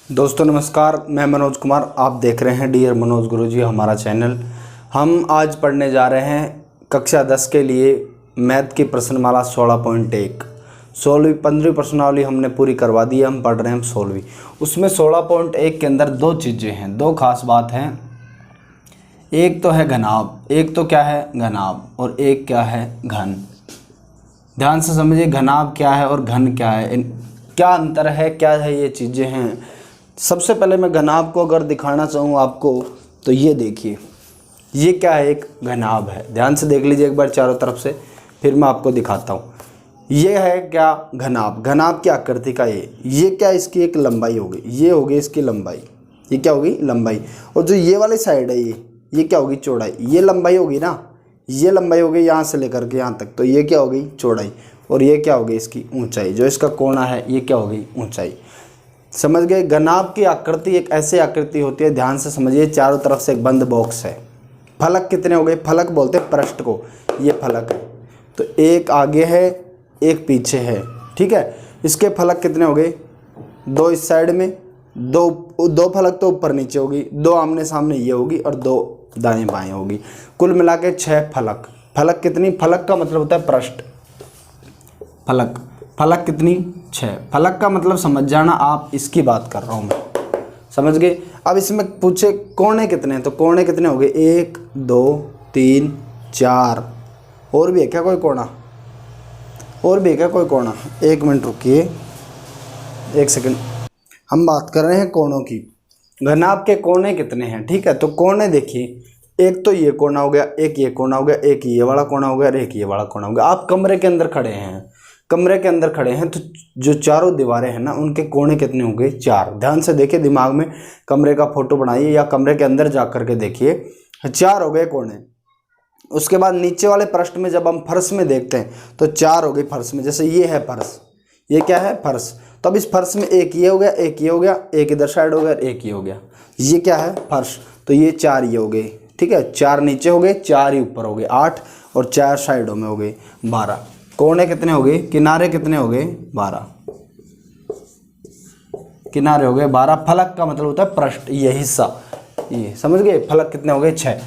दोस्तों नमस्कार, मैं मनोज कुमार। आप देख रहे हैं डियर मनोज गुरुजी हमारा चैनल। हम आज पढ़ने जा रहे हैं कक्षा 10 के लिए मैथ की प्रश्नमाला 16.1। 15वीं प्रश्नावली हमने पूरी करवा दी है, हम पढ़ रहे हैं 16वीं। उसमें 16.1 के अंदर दो चीज़ें हैं, दो खास बात हैं। एक तो है घनाभ, एक तो क्या है घनाभ, और एक क्या है घन। ध्यान से समझिए, घनाभ क्या है और घन क्या है, क्या अंतर है, क्या है ये चीज़ें हैं। सबसे पहले मैं घनाभ को अगर दिखाना चाहूँ आपको तो ये देखिए, ये क्या है, एक घनाभ है। ध्यान से देख लीजिए एक बार चारों तरफ से, फिर मैं आपको दिखाता हूँ। ये है क्या घनाभ, घनाभ की आकृति का ये क्या, इसकी एक लंबाई होगी, ये होगी इसकी लंबाई, ये क्या होगी लंबाई। और जो ये वाली साइड है ये क्या होगी चौड़ाई। ये लंबाई होगी ना, ये लंबाई होगी यहाँ से लेकर के यहाँ तक, तो ये क्या होगी चौड़ाई। और ये क्या होगी इसकी ऊंचाई, जो इसका कोना है ये क्या होगी ऊंचाई। समझ गए। घनाभ की आकृति एक ऐसी आकृति होती है, ध्यान से समझिए, चारों तरफ से एक बंद बॉक्स है। फलक कितने हो गए, फलक बोलते हैं पृष्ठ को, ये फलक है। तो एक आगे है एक पीछे है, ठीक है। इसके फलक कितने हो गए, दो इस साइड में, दो फलक तो ऊपर नीचे होगी, दो आमने सामने ये होगी और दो दाएं बाएं होगी। कुल मिला के 6 फलक। फलक कितनी, फलक का मतलब होता है पृष्ठ। फलक, फलक कितनी 6। फलक का मतलब समझ जाना, आप इसकी बात कर रहा हूँ मैं, समझ गए। अब इसमें पूछे कोने कितने हैं, तो कोने कितने हो गए 1 2 3 4। और भी है क्या कोई कोना, और भी है क्या कोई कोना। 1 मिनट रुकिए, 1 सेकंड। हम बात कर रहे हैं कोणों की। घनाभ के कोने कितने हैं, ठीक है। तो कोने देखिए, एक तो ये कोना हो गया, एक ये कोना हो गया, एक ये वाला कोना हो गया और एक ये वाला कोना हो गया। आप कमरे के अंदर खड़े हैं, कमरे के अंदर खड़े हैं, तो जो चारों दीवारें हैं ना, उनके कोने कितने होंगे 4। ध्यान से देखिए, दिमाग में कमरे का फोटो बनाइए या कमरे के अंदर जा करके देखिए, 4 हो गए कोने। उसके बाद नीचे वाले पृष्ठ में जब हम फर्श में देखते हैं तो 4 हो गई फर्श में। जैसे ये है फर्श, ये क्या है फर्श, तो अब इस फर्श में एक ये हो गया, एक ये हो गया, एक इधर साइड हो गया, एक ये हो गया। ये क्या है फर्श, तो ये 4 ये हो गए, ठीक है। 4 नीचे हो गए, 4 ही ऊपर हो गए 8, और 4 साइडों में हो गए 12। कोने कितने हो गए, किनारे कितने हो गए 12, किनारे हो गए 12। फलक का मतलब होता है पृष्ठ, ये हिस्सा, ये समझ गए। फलक कितने हो गए 6।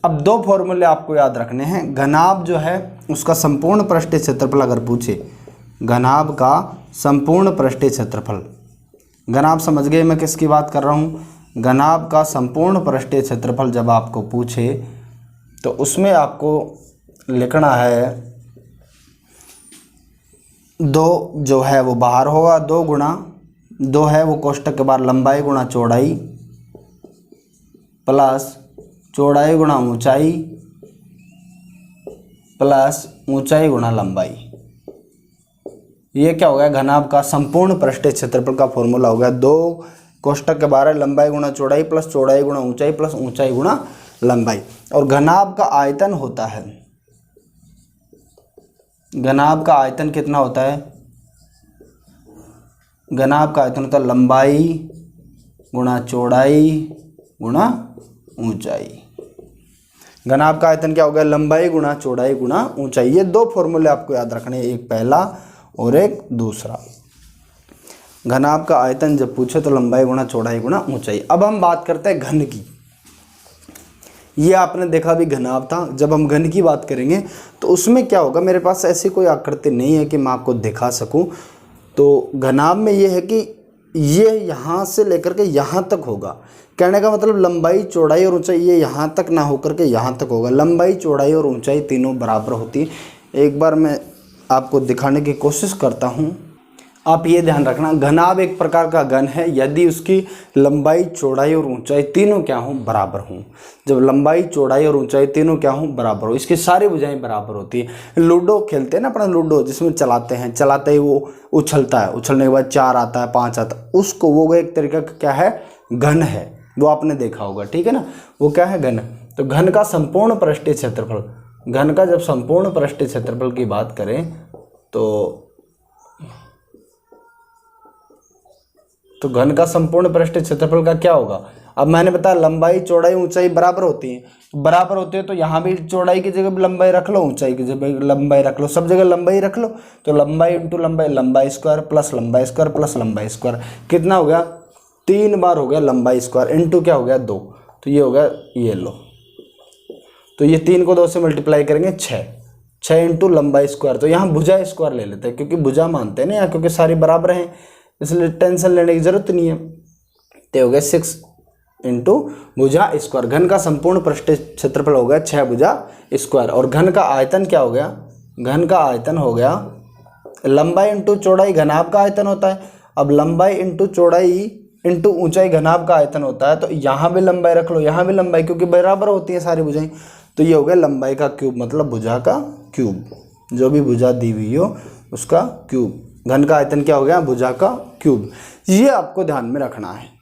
अब 2 फॉर्मूले आपको याद रखने हैं। घनाभ जो है उसका संपूर्ण पृष्ठीय क्षेत्रफल अगर पूछे, घनाभ का संपूर्ण पृष्ठीय क्षेत्रफल, घनाभ समझ गए मैं किसकी बात कर रहा हूँ। घनाभ का संपूर्ण पृष्ठीय क्षेत्रफल जब आपको पूछे तो उसमें आपको लिखना है 2 जो है वो बाहर होगा, 2 गुणा 2 है वो कोष्टक के बाहर, लंबाई गुणा चौड़ाई प्लस चौड़ाई गुणा ऊंचाई प्लस ऊंचाई गुणा लंबाई। ये क्या हो गया घनाभ का संपूर्ण पृष्ठीय क्षेत्रफल का फॉर्मूला हो गया। 2 कोष्टक के बाहर लंबाई गुणा चौड़ाई प्लस चौड़ाई गुणा ऊंचाई प्लस ऊंचाई गुणा लंबाई। और घनाभ का आयतन होता है, घनाभ का आयतन कितना होता है, घनाभ का आयतन होता है लंबाई गुणा चौड़ाई गुणा ऊंचाई। घनाभ का आयतन क्या हो गया, लंबाई गुणा चौड़ाई गुणा ऊंचाई। ये 2 फॉर्मूले आपको याद रखने हैं, एक पहला और एक दूसरा। घनाभ का आयतन जब पूछे तो लंबाई गुणा चौड़ाई गुणा ऊंचाई। अब हम बात करते हैं घन की। ये आपने देखा भी घनाभ था, जब हम घन की बात करेंगे तो उसमें क्या होगा, मेरे पास ऐसी कोई आकृति नहीं है कि मैं आपको दिखा सकूं। तो घनाभ में ये है कि ये यहाँ से लेकर के यहाँ तक होगा। कहने का मतलब लंबाई चौड़ाई और ऊंचाई ये यहाँ तक ना होकर के यहाँ तक होगा। लंबाई चौड़ाई और ऊंचाई तीनों बराबर होती है। एक बार मैं आपको दिखाने की कोशिश करता हूँ। आप ये ध्यान रखना, घनाभ एक प्रकार का घन है यदि उसकी लंबाई चौड़ाई और ऊंचाई तीनों क्या हों बराबर हों। जब लंबाई चौड़ाई और ऊंचाई तीनों क्या हों बराबर हो, इसकी सारी भुजाएं बराबर होती है। लूडो खेलते हैं ना अपना, लूडो जिसमें चलाते हैं, चलाते ही वो उछलता है, उछलने के बाद 4 आता है 5 आता है, उसको वो एक तरीका का क्या है घन है, वो आपने देखा होगा, ठीक है ना। वो क्या है घन। तो घन का संपूर्ण पृष्ठीय क्षेत्रफल, घन का जब संपूर्ण पृष्ठीय क्षेत्रफल की बात करें तो घन का संपूर्ण पृष्ठीय क्षेत्रफल का क्या होगा। अब मैंने बताया लंबाई चौड़ाई ऊंचाई बराबर होती है, बराबर होती है तो यहाँ भी चौड़ाई की जगह लंबाई रख लो, ऊंचाई की जगह लंबाई रख लो, सब जगह लंबाई रख लो। तो लंबाई इंटू लंबाई, लंबाई स्क्वायर प्लस लंबाई स्क्वायर प्लस लंबाई स्क्वायर कितना हो गया 3 बार हो गया लंबाई स्क्वायर इंटू क्या हो गया 2, तो ये हो गया, ये लो, तो ये 3 को 2 से मल्टीप्लाई करेंगे 6 इंटू लंबाई स्क्वायर। तो यहाँ भुजा स्क्वायर ले लेते हैं क्योंकि भुजा मानते हैं ना यहाँ, क्योंकि सारी बराबर हैं इसलिए टेंशन लेने की जरूरत नहीं है। तो हो गया 6 इंटू भुजा स्क्वायर। घन का संपूर्ण पृष्ठीय क्षेत्रफल हो गया 6 भुजा स्क्वायर। और घन का आयतन क्या हो गया, घन का आयतन हो गया लंबाई इंटू चौड़ाई घनाभ का आयतन होता है। अब लंबाई इंटू चौड़ाई इंटू ऊंचाई घनाभ का आयतन होता है, तो यहाँ भी लंबाई रख लो, यहाँ भी लंबाई, क्योंकि बराबर होती है सारी भुजाएं। तो ये हो गया लंबाई का क्यूब, मतलब भुजा का क्यूब, जो भी भुजा दी हुई हो उसका क्यूब। घन का आयतन क्या हो गया, भुजा का क्यूब। ये आपको ध्यान में रखना है।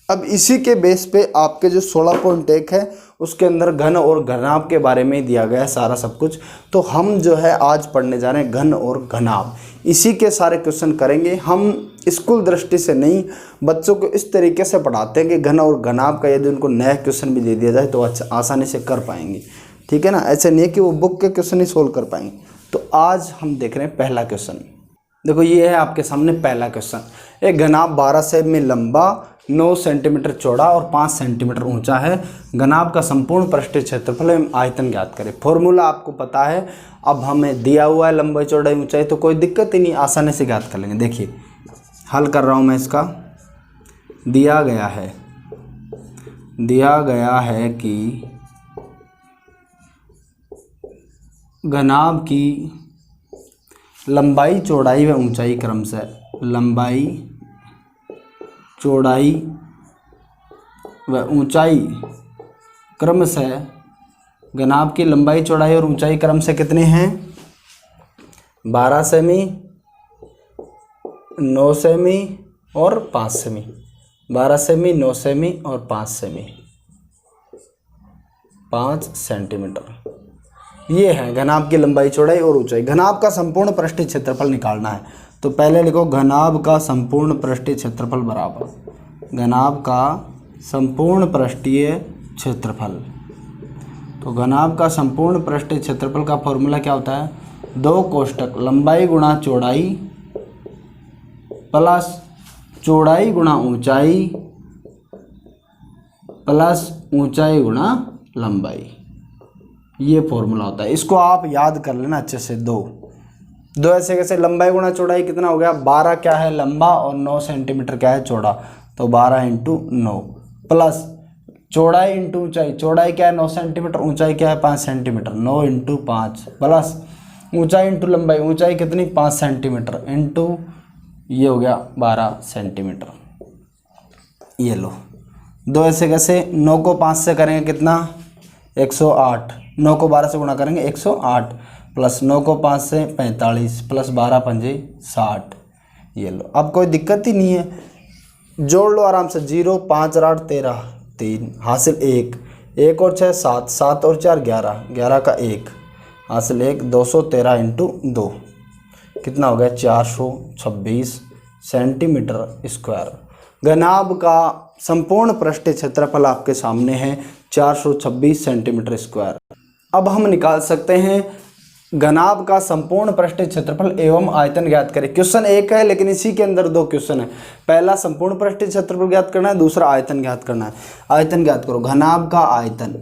अब इसी के बेस पे आपके जो 16.1 है उसके अंदर घन और घनाभ के बारे में दिया गया है सारा सब कुछ। तो हम जो है आज पढ़ने जा रहे हैं घन और घनाभ, इसी के सारे क्वेश्चन करेंगे हम। स्कूल दृष्टि से नहीं, बच्चों को इस तरीके से पढ़ाते हैं कि घन और घनाभ का यदि उनको नया क्वेश्चन भी दे दिया जाए तो अच्छा आसानी से कर पाएंगे, ठीक है ना। ऐसे नहीं है कि वो बुक के क्वेश्चन ही सोल्व कर पाएंगे। तो आज हम देख रहे हैं पहला क्वेश्चन। देखो ये है आपके सामने पहला क्वेश्चन। एक घनाभ 12 सेमी लंबा, 9 सेंटीमीटर चौड़ा और 5 सेंटीमीटर ऊंचा है। घनाभ का संपूर्ण पृष्ठीय क्षेत्रफल एवं आयतन ज्ञात करें। फॉर्मूला आपको पता है। अब हमें दिया हुआ है लंबाई चौड़ाई ऊंचाई, तो कोई दिक्कत ही नहीं, आसानी से ज्ञात कर लेंगे। देखिए हल कर रहा हूँ मैं इसका। दिया गया है कि घनाभ की लंबाई चौड़ाई व ऊंचाई क्रमशः, लंबाई चौड़ाई व ऊंचाई क्रमशः, घनाभ की लंबाई चौड़ाई और ऊंचाई क्रमशः कितने हैं, 12 सेमी, 9 सेमी और 5 सेमी। 12 सेमी, 9 सेमी और 5 सेमी, 5 सेंटीमीटर। ये है घनाभ की लंबाई चौड़ाई और ऊंचाई। घनाभ का संपूर्ण पृष्ठीय क्षेत्रफल निकालना है। तो पहले लिखो घनाभ का संपूर्ण पृष्ठीय क्षेत्रफल बराबर घनाभ का संपूर्ण पृष्ठीय क्षेत्रफल। तो घनाभ का संपूर्ण पृष्ठीय क्षेत्रफल का फॉर्मूला क्या होता है, 2 कोष्टक लंबाई गुणा चौड़ाई प्लस चौड़ाई गुणा ऊंचाई प्लस ऊंचाई गुणा लंबाई। ये फॉर्मूला होता है। इसको आप याद कर लेना अच्छे से। दो ऐसे कैसे, लंबाई गुणा चौड़ाई कितना हो गया, 12 क्या है लंबा और 9 सेंटीमीटर क्या है चौड़ा, तो 12 इंटू 9 प्लस चौड़ाई इंटू ऊंचाई, चौड़ाई क्या है 9 सेंटीमीटर, ऊंचाई क्या है 5 सेंटीमीटर, 9 इंटू 5 प्लस ऊंचाई इंटू लंबाई, ऊंचाई कितनी 5 सेंटीमीटर इंटू ये हो गया 12 सेंटीमीटर। ये लो, दो ऐसे कैसे, 9 को 5 से करेंगे कितना 108, 9 को 12 से गुणा करेंगे 108 प्लस 9 को 5 से 45 प्लस 12 पंजे 60। ये लो, अब कोई दिक्कत ही नहीं है, जोड़ लो आराम से। 0 5 और 8 13, 3 हासिल 1 और 6 7, 7 और 4 11, 11 का 1 हासिल 1, 213 इंटू 2 कितना हो गया 426 सेंटीमीटर स्क्वायर। घनाभ का संपूर्ण पृष्ठीय क्षेत्रफल आपके सामने है 426 सेंटीमीटर स्क्वायर। अब हम निकाल सकते हैं घनाभ का संपूर्ण पृष्ठीय क्षेत्रफल एवं आयतन ज्ञात करें। क्वेश्चन एक है लेकिन इसी के अंदर 2 क्वेश्चन है। पहला संपूर्ण पृष्ठीय क्षेत्रफल ज्ञात करना है, दूसरा आयतन ज्ञात करना है। आयतन ज्ञात करो। घनाभ का आयतन,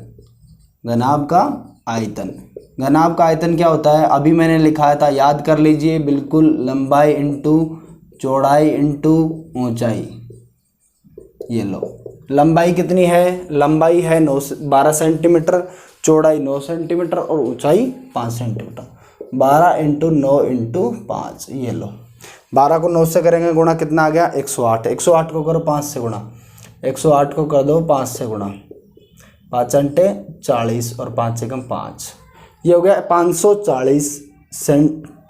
घनाभ का आयतन, घनाभ का आयतन क्या होता है, अभी मैंने लिखाया था, याद कर लीजिए बिल्कुल। लंबाई इंटू चौड़ाई इंटू ऊंचाई। ये लो, लंबाई कितनी है, लंबाई है 12 सेंटीमीटर, चौड़ाई 9 सेंटीमीटर और ऊंचाई 5 सेंटीमीटर। 12 into 9 into 5। ये लो, 12 को 9 से करेंगे गुणा, कितना आ गया 108। 108 को करो 5 से गुणा, 108 को कर दो 5 से गुणा, 5 अंटे 40 और 5 से कम 5। ये हो गया 540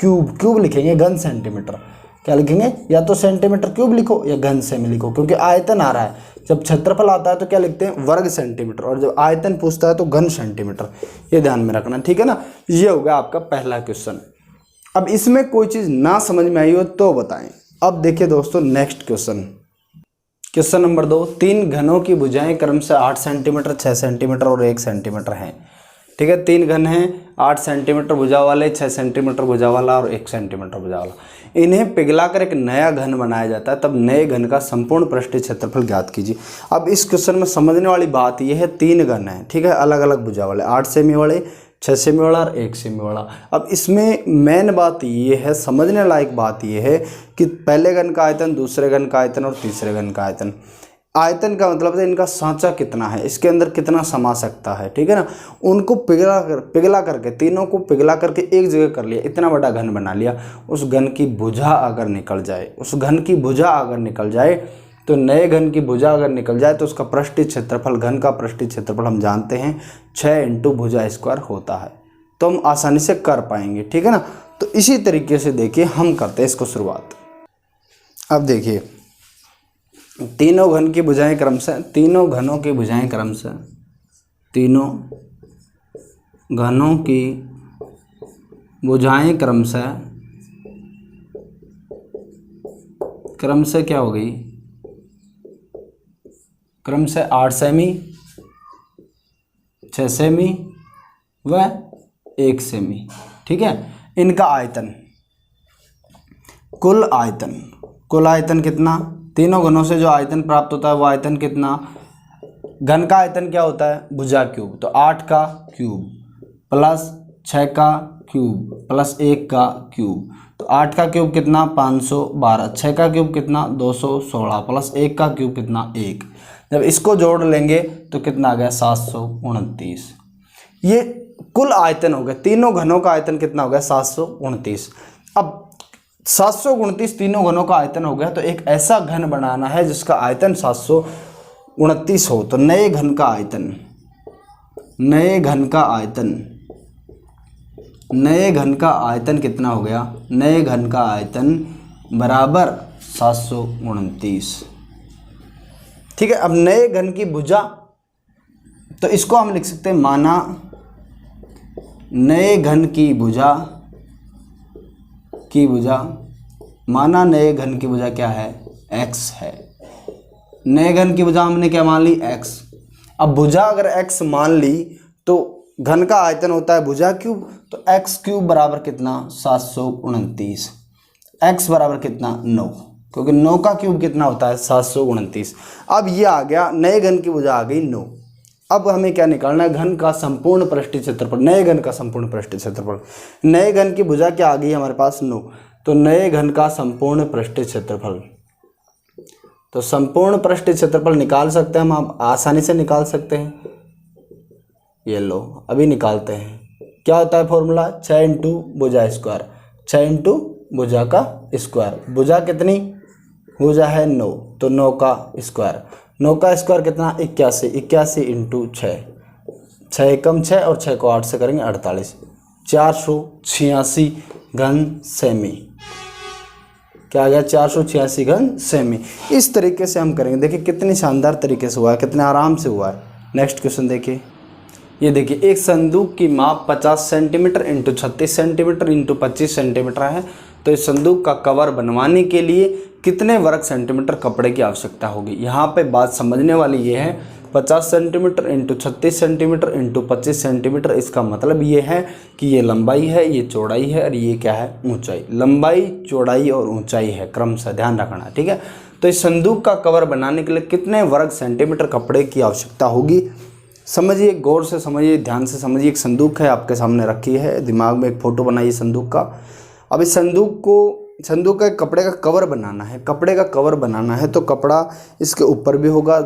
क्यूब लिखेंगे, घन सेंटीमीटर। क्या लिखेंगे, या तो सेंटीमीटर क्यूब लिखो या घन सेमी लिखो, क्योंकि आयतन आ रहा है। जब क्षेत्रफल आता है तो क्या लिखते हैं, वर्ग सेंटीमीटर, और जब आयतन पूछता है तो घन सेंटीमीटर। ये ध्यान में रखना, ठीक है ना। ये हो गया आपका पहला क्वेश्चन। अब इसमें कोई चीज़ ना समझ में आई हो तो बताएं। अब देखिए दोस्तों नेक्स्ट क्वेश्चन, क्वेश्चन नंबर 2। 3 घनों की भुजाएं क्रमशः 8 सेंटीमीटर, 6 सेंटीमीटर और 1 सेंटीमीटर हैं। ठीक है, 3 घन हैं, 8 सेंटीमीटर भुजा वाले, 6 सेंटीमीटर भुजा वाला और 1 सेंटीमीटर भुजा वाला। इन्हें पिघलाकर एक नया घन बनाया जाता है, तब नए घन का संपूर्ण पृष्ठीय क्षेत्रफल ज्ञात कीजिए। अब इस क्वेश्चन में समझने वाली बात यह है, 3 घन हैं, ठीक है, अलग अलग भुजा वाले, 8 सेमी वाले, 6 सेमी वाला और 1 सेमी वाला। अब इसमें मेन बात ये है, समझने लायक बात ये है कि पहले घन का आयतन, दूसरे घन का आयतन और तीसरे घन का आयतन। आयतन का मतलब है इनका सांचा कितना है, इसके अंदर कितना समा सकता है, ठीक है ना। उनको पिघला करके, तीनों को पिघला करके एक जगह कर लिया, इतना बड़ा घन बना लिया। उस घन की भुजा अगर निकल जाए, उस घन की भुजा अगर निकल जाए, तो नए घन की भुजा अगर निकल जाए तो उसका पृष्ठीय क्षेत्रफल, घन का पृष्ठीय क्षेत्रफल हम जानते हैं 6 × भुजा स्क्वायर होता है। तो हम आसानी से कर पाएंगे, ठीक है ना। तो इसी तरीके से देखिए हम करते हैं इसको शुरुआत। अब देखिए, तीनों घन की भुजाएं क्रमशः, तीनों घनों की भुजाएं क्रमशः, तीनों घनों की भुजाएं क्रमशः क्या हो गई, क्रमशः 8 सेमी, 6 सेमी व 1 सेमी, ठीक है। इनका आयतन, कुल आयतन कितना, तीनों घनों से जो आयतन प्राप्त होता है वो आयतन कितना, घन का आयतन क्या होता है, भुजा क्यूब, तो 8 का क्यूब प्लस 6 का क्यूब प्लस 1 का क्यूब, तो 8 का क्यूब कितना 512, 6 का क्यूब कितना 216 प्लस 1 का क्यूब कितना 1। जब इसको जोड़ लेंगे तो कितना आ गया 729। ये कुल आयतन हो गया, तीनों घनों का आयतन कितना हो गया 729। अब 729 तीनों घनों का आयतन हो गया, तो एक ऐसा घन बनाना है जिसका आयतन 729 हो। तो नए घन का आयतन, नए घन का आयतन कितना हो गया, नए घन का आयतन बराबर 729, ठीक है। अब नए घन की भुजा, तो इसको हम लिख सकते हैं, माना नए घन की भुजा, माना नए घन की भुजा क्या है, x है। नए घन की भुजा हमने क्या मान ली, x। अब भुजा अगर x मान ली तो घन का आयतन होता है भुजा क्यूब, तो x क्यूब बराबर कितना 729, x बराबर कितना 9, क्योंकि 9 का क्यूब कितना होता है 729। अब ये आ गया, नए घन की भुजा आ गई 9। अब हमें क्या निकालना है, घन का संपूर्ण पृष्ठीय क्षेत्रफल, नए घन का संपूर्ण पृष्ठीय क्षेत्रफल। नए घन की भुजा क्या आ गई हमारे पास 9, तो नए घन का संपूर्ण पृष्ठीय क्षेत्रफल, तो संपूर्ण पृष्ठीय क्षेत्रफल निकाल सकते हैं हम, आप आसानी से निकाल सकते हैं। ये लो अभी निकालते हैं। क्या होता है फॉर्मूला, 6 × भुजा स्क्वायर, 6 × भुजा का स्क्वायर। भुजा कितनी, भुजा है 9, तो 9 का स्क्वायर, 9 का स्क्वायर कितना 81, 81 × 6, 6 एकम 6 और 6 को 8 से करेंगे 48, 486 घन सेमी। क्या आ गया, 486 घन सेमी। इस तरीके से हम करेंगे। देखिए कितनी शानदार तरीके से हुआ है, कितने आराम से हुआ है। नेक्स्ट क्वेश्चन देखिए, ये देखिए, एक संदूक की माप 50 सेंटीमीटर × 36 सेंटीमीटर × 25 सेंटीमीटर है, तो इस संदूक का कवर बनवाने के लिए कितने वर्ग सेंटीमीटर कपड़े की आवश्यकता होगी। यहाँ पे बात समझने वाली ये है, 50 सेंटीमीटर × 36 सेंटीमीटर × 25 सेंटीमीटर, इसका मतलब ये है कि ये लंबाई है, ये चौड़ाई है और ये क्या है, ऊंचाई। लंबाई, चौड़ाई और ऊंचाई है क्रमशः, ध्यान रखना, ठीक है। तो इस संदूक का कवर बनाने के लिए कितने वर्ग सेंटीमीटर कपड़े की आवश्यकता होगी। समझिए, गौर से समझिए, ध्यान से समझिए। एक संदूक है आपके सामने रखी है, दिमाग में एक फ़ोटो बनाइए संदूक का। अब इस संदूक का कपड़े का कवर बनाना है, कपड़े का कवर बनाना है, तो कपड़ा इसके ऊपर भी होगा,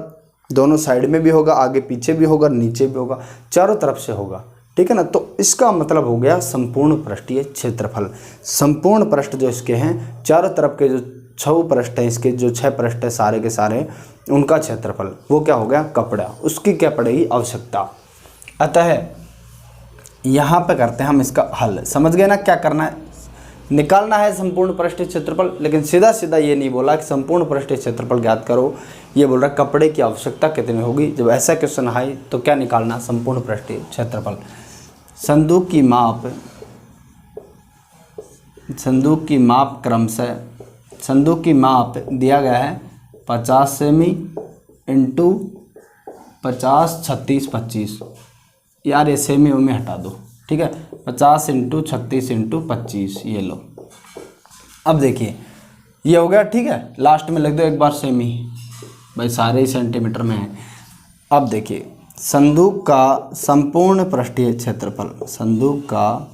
दोनों साइड में भी होगा, आगे पीछे भी होगा, नीचे भी होगा, चारों तरफ से होगा, ठीक है ना। तो इसका मतलब हो गया संपूर्ण पृष्ठीय क्षेत्रफल। संपूर्ण पृष्ठ जो इसके हैं, चारों तरफ के जो 6 पृष्ठ हैं, इसके जो 6 पृष्ठ हैं सारे के सारे, उनका क्षेत्रफल वो क्या हो गया, कपड़ा, उसकी क्या पड़ेगी आवश्यकता। अतः यहाँ पे करते हैं हम इसका हल। समझ गए ना क्या करना है, निकालना है संपूर्ण पृष्ठीय क्षेत्रफल। लेकिन सीधा सीधा ये नहीं बोला कि संपूर्ण पृष्ठीय क्षेत्रफल ज्ञात करो, ये बोल रहा है कपड़े की आवश्यकता कितनी होगी। जब ऐसा क्वेश्चन आए तो क्या निकालना, संपूर्ण पृष्ठीय क्षेत्रफल। संदूक की माप क्रमशः, संदूक की माप दिया गया है 50 सेमी × 50 36 25, यार ये सेमी में हटा दो, ठीक है। 50 इंटू 36 इंटू 25, ये लो। अब देखिए ये हो गया, ठीक है। लास्ट में लिख दो एक बार सेमी, भाई सारे ही सेंटीमीटर में है। अब देखिए संदूक का संपूर्ण पृष्ठीय क्षेत्रफल, संदूक का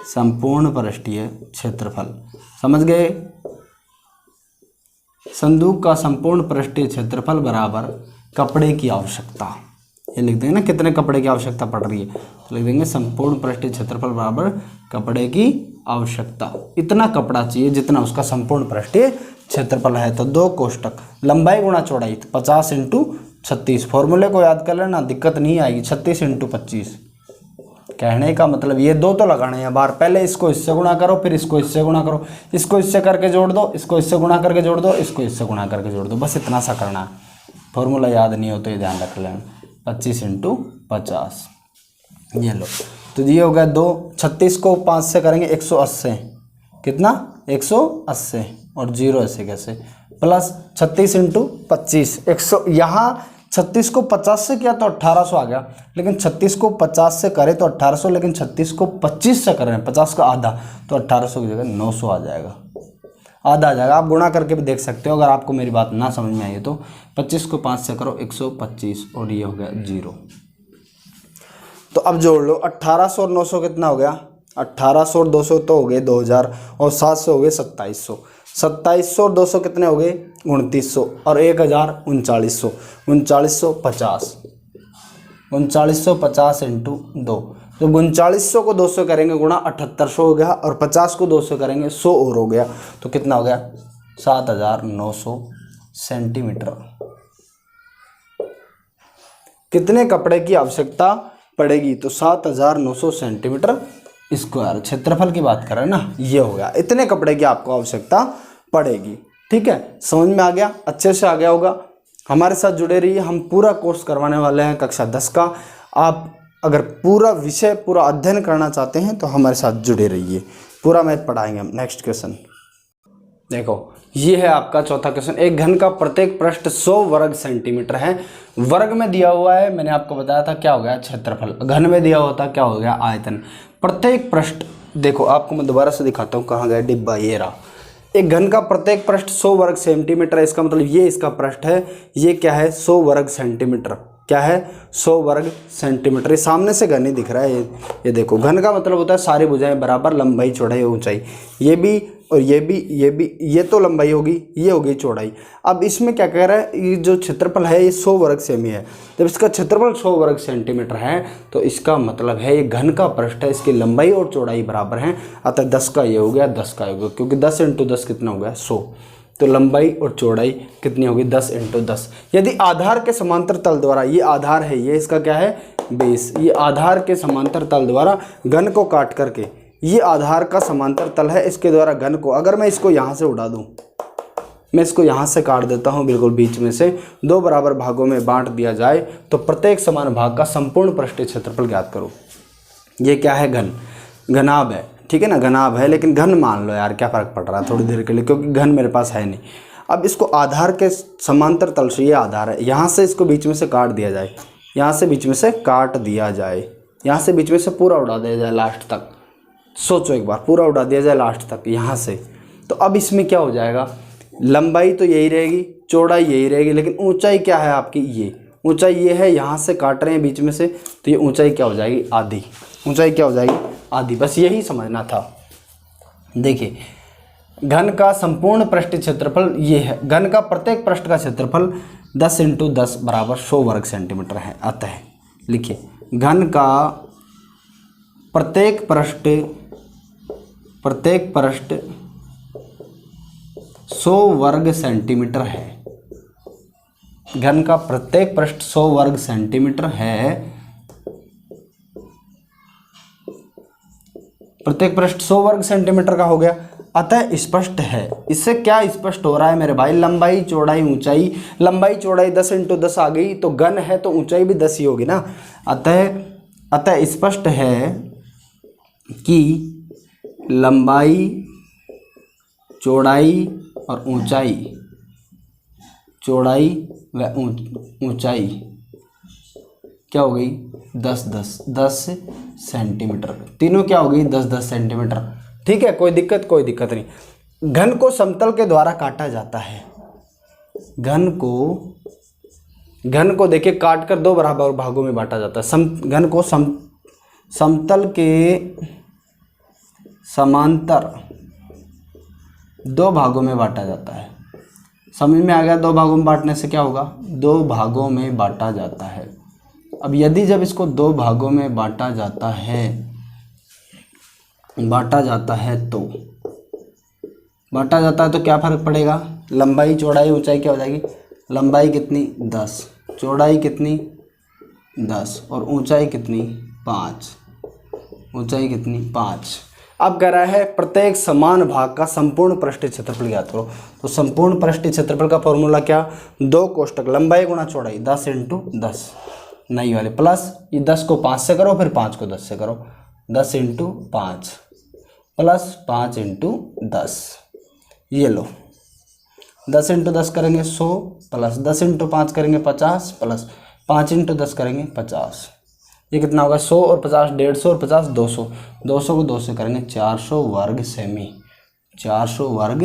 संपूर्ण पृष्ठीय क्षेत्रफल, समझ गए। संदूक का संपूर्ण पृष्ठीय क्षेत्रफल बराबर कपड़े की आवश्यकता, ये लिख देंगे ना, कितने कपड़े की आवश्यकता पड़ रही है, तो लिख देंगे संपूर्ण पृष्ठीय क्षेत्रफल बराबर कपड़े की आवश्यकता। इतना कपड़ा चाहिए जितना उसका संपूर्ण पृष्ठीय क्षेत्रफल है। तो 2 कोष्टक लंबाई गुणा चौड़ाई, तो 50 इंटू 36, फॉर्मूले को याद कर लेना, दिक्कत नहीं आएगी। 36 इंटू 25, कहने का मतलब ये 2 तो लगाने हैं बार, पहले इसको इससे गुणा करो, फिर इसको इससे गुणा करो, इसको इससे करके जोड़ दो, इसको इससे गुणा करके जोड़ दो, इसको इससे गुणा करके जोड़ दो, बस इतना सा करना है। फॉर्मूला याद नहीं हो तो ये ध्यान रख लेना। 25 इंटू 50, ये लो। तो ये हो गया 2। 36 को 5 से करेंगे 180, कितना 180, और 0 ऐसे कैसे, प्लस 36 इंटू 25, 100। यहाँ 36 को 50 से किया तो 1800 आ गया, लेकिन 36 को 50 से करे तो 1800, लेकिन 36 को 25 से कर रहे हैं, 50 का आधा, तो 1800 की जगह 900 आ जाएगा, आधा आ जाएगा। आप गुणा करके भी देख सकते हो अगर आपको मेरी बात ना समझ में आई तो। 25 को 5 से करो 125, और ये हो गया 0। तो अब जोड़ लो 1800 और 900 कितना हो गया, 1800 और 200 तो हो गए 2000, और 700 हो गए 2700, 2700 और 200 कितने हो गए 2900, और 1000 3900, 3950, 3950 इंटू 2। तो 3900 को 200 करेंगे गुणा 7800 हो गया, और 50 को 200 करेंगे 100 और हो गया, तो कितना हो गया 7900 सेंटीमीटर। कितने कपड़े की आवश्यकता पड़ेगी, तो 7900 सेंटीमीटर स्क्वायर। क्षेत्रफल की बात कर रहे हैं ना, ये हो गया, इतने कपड़े की आपको आवश्यकता पड़ेगी, ठीक है। समझ में आ गया, अच्छे से आ गया होगा। हमारे साथ जुड़े रहिए, हम पूरा कोर्स करवाने वाले हैं कक्षा 10 का। आप अगर पूरा विषय पूरा अध्ययन करना चाहते हैं तो हमारे साथ जुड़े रहिए, पूरा मैथ पढ़ाएंगे हम। नेक्स्ट क्वेश्चन देखो, ये है आपका चौथा क्वेश्चन। एक घन का प्रत्येक पृष्ठ 100 वर्ग सेंटीमीटर है। वर्ग में दिया हुआ है, मैंने आपको बताया था क्या हो गया क्षेत्रफल, घन में दिया होता क्या हो गया आयतन। प्रत्येक पृष्ठ, देखो आपको मैं दोबारा से दिखाता हूँ, कहाँ गया डिब्बा, ये रहा। एक घन का प्रत्येक पृष्ठ 100 वर्ग सेंटीमीटर है, इसका मतलब ये इसका पृष्ठ है, ये क्या है 100 वर्ग सेंटीमीटर, क्या है 100 वर्ग सेंटीमीटर। ये सामने से घन ही दिख रहा है, ये देखो। घन का मतलब होता है सारी भुजाएं बराबर, लंबाई चौड़ाई ऊंचाई, ये भी और ये भी, ये भी, ये तो लंबाई होगी, ये होगी चौड़ाई। अब इसमें क्या कह रहा है, ये जो क्षेत्रफल है ये 100 वर्ग सेमी है। जब इसका क्षेत्रफल 100 वर्ग सेंटीमीटर है तो इसका मतलब है ये घन का पृष्ठ है, इसकी लंबाई और चौड़ाई बराबर हैं, अतः 10 का ये हो गया, 10 का हो गया, क्योंकि 10 इंटू 10 कितना हो गया 100। तो लंबाई और चौड़ाई कितनी होगी 10 इंटू 10। यदि आधार के समांतर तल द्वारा, ये आधार है, ये इसका क्या है बेस, ये आधार के समांतर तल द्वारा घन को काट करके, ये आधार का समांतर तल है, इसके द्वारा घन को, अगर मैं इसको यहाँ से उड़ा दूँ, मैं इसको यहाँ से काट देता हूँ बिल्कुल बीच में से, 2 बराबर भागों में बांट दिया जाए तो प्रत्येक समान भाग का संपूर्ण पृष्ठीय क्षेत्रफल ज्ञात करो। ये क्या है घन, घनाभ है, ठीक है ना, घनाभ है, लेकिन घन मान लो यार, क्या फ़र्क पड़ रहा है थोड़ी देर के लिए, क्योंकि घन मेरे पास है नहीं। अब इसको आधार के समांतर तल से, ये आधार है, यहाँ से इसको बीच में से काट दिया जाए, यहाँ से बीच में से काट दिया जाए, यहाँ से बीच में से पूरा उड़ा दिया जाए लास्ट तक। सोचो एक बार, पूरा उड़ा दिया जाए लास्ट तक यहाँ से, तो अब इसमें क्या हो जाएगा, लंबाई तो यही रहेगी, चौड़ाई यही रहेगी, लेकिन ऊंचाई क्या है आपकी, ये ऊंचाई ये है, यहाँ से काट रहे हैं बीच में से, तो ये ऊंचाई क्या हो जाएगी आधी, ऊंचाई क्या हो जाएगी आधी, बस यही समझना था। देखिए घन का संपूर्ण पृष्ठीय क्षेत्रफल ये है, घन का प्रत्येक पृष्ठ का क्षेत्रफल 10 इंटू 10 बराबर 100 वर्ग सेंटीमीटर है। अतः लिखिए घन का प्रत्येक पृष्ठ 100 वर्ग सेंटीमीटर है। घन का प्रत्येक पृष्ठ 100 वर्ग सेंटीमीटर है, प्रत्येक पृष्ठ 100 वर्ग सेंटीमीटर का हो गया, अतः स्पष्ट है। इससे क्या स्पष्ट हो रहा है मेरे भाई, लंबाई चौड़ाई ऊंचाई, लंबाई चौड़ाई 10 इंटू 10 आ गई, तो घन है तो ऊंचाई भी 10 ही होगी ना। अतः स्पष्ट है कि लंबाई चौड़ाई और ऊंचाई, चौड़ाई व ऊंचाई क्या हो गई 10 सेंटीमीटर, तीनों क्या हो गई 10 सेंटीमीटर। ठीक है, कोई दिक्कत नहीं। घन को समतल के द्वारा काटा जाता है। घन को देखिए काट कर दो बराबर भागों में बांटा जाता है। घन को समतल के समांतर दो भागों में बांटा जाता है। समझ में आ गया? दो भागों में बांटने से क्या होगा? दो भागों में बांटा जाता है। अब यदि जब इसको दो भागों में बांटा जाता है तो क्या फर्क पड़ेगा? लंबाई चौड़ाई ऊंचाई क्या हो जाएगी? लंबाई कितनी 10, चौड़ाई कितनी 10 और ऊंचाई कितनी 5। ऊंचाई कितनी 5। अब कह रहा है प्रत्येक समान भाग का संपूर्ण पृष्ठीय क्षेत्रफल ज्ञात करो। तो संपूर्ण पृष्ठीय क्षेत्रफल का फॉर्मूला क्या? 2 कोष्टक लंबाई गुणा चौड़ाई 10 × 10 नई वाले प्लस ये 10 को 5 से करो, फिर 5 को 10 से करो, 10 × 5 प्लस 5 × 10। ये लो 10 × 10 करेंगे 100 प्लस 10 × 5 करेंगे 50 प्लस 5 × 10 करेंगे 50। ये कितना होगा? 100 और 50 150 और 50 200। 200 को 2 से करेंगे 400 वर्ग सेमी। 400 वर्ग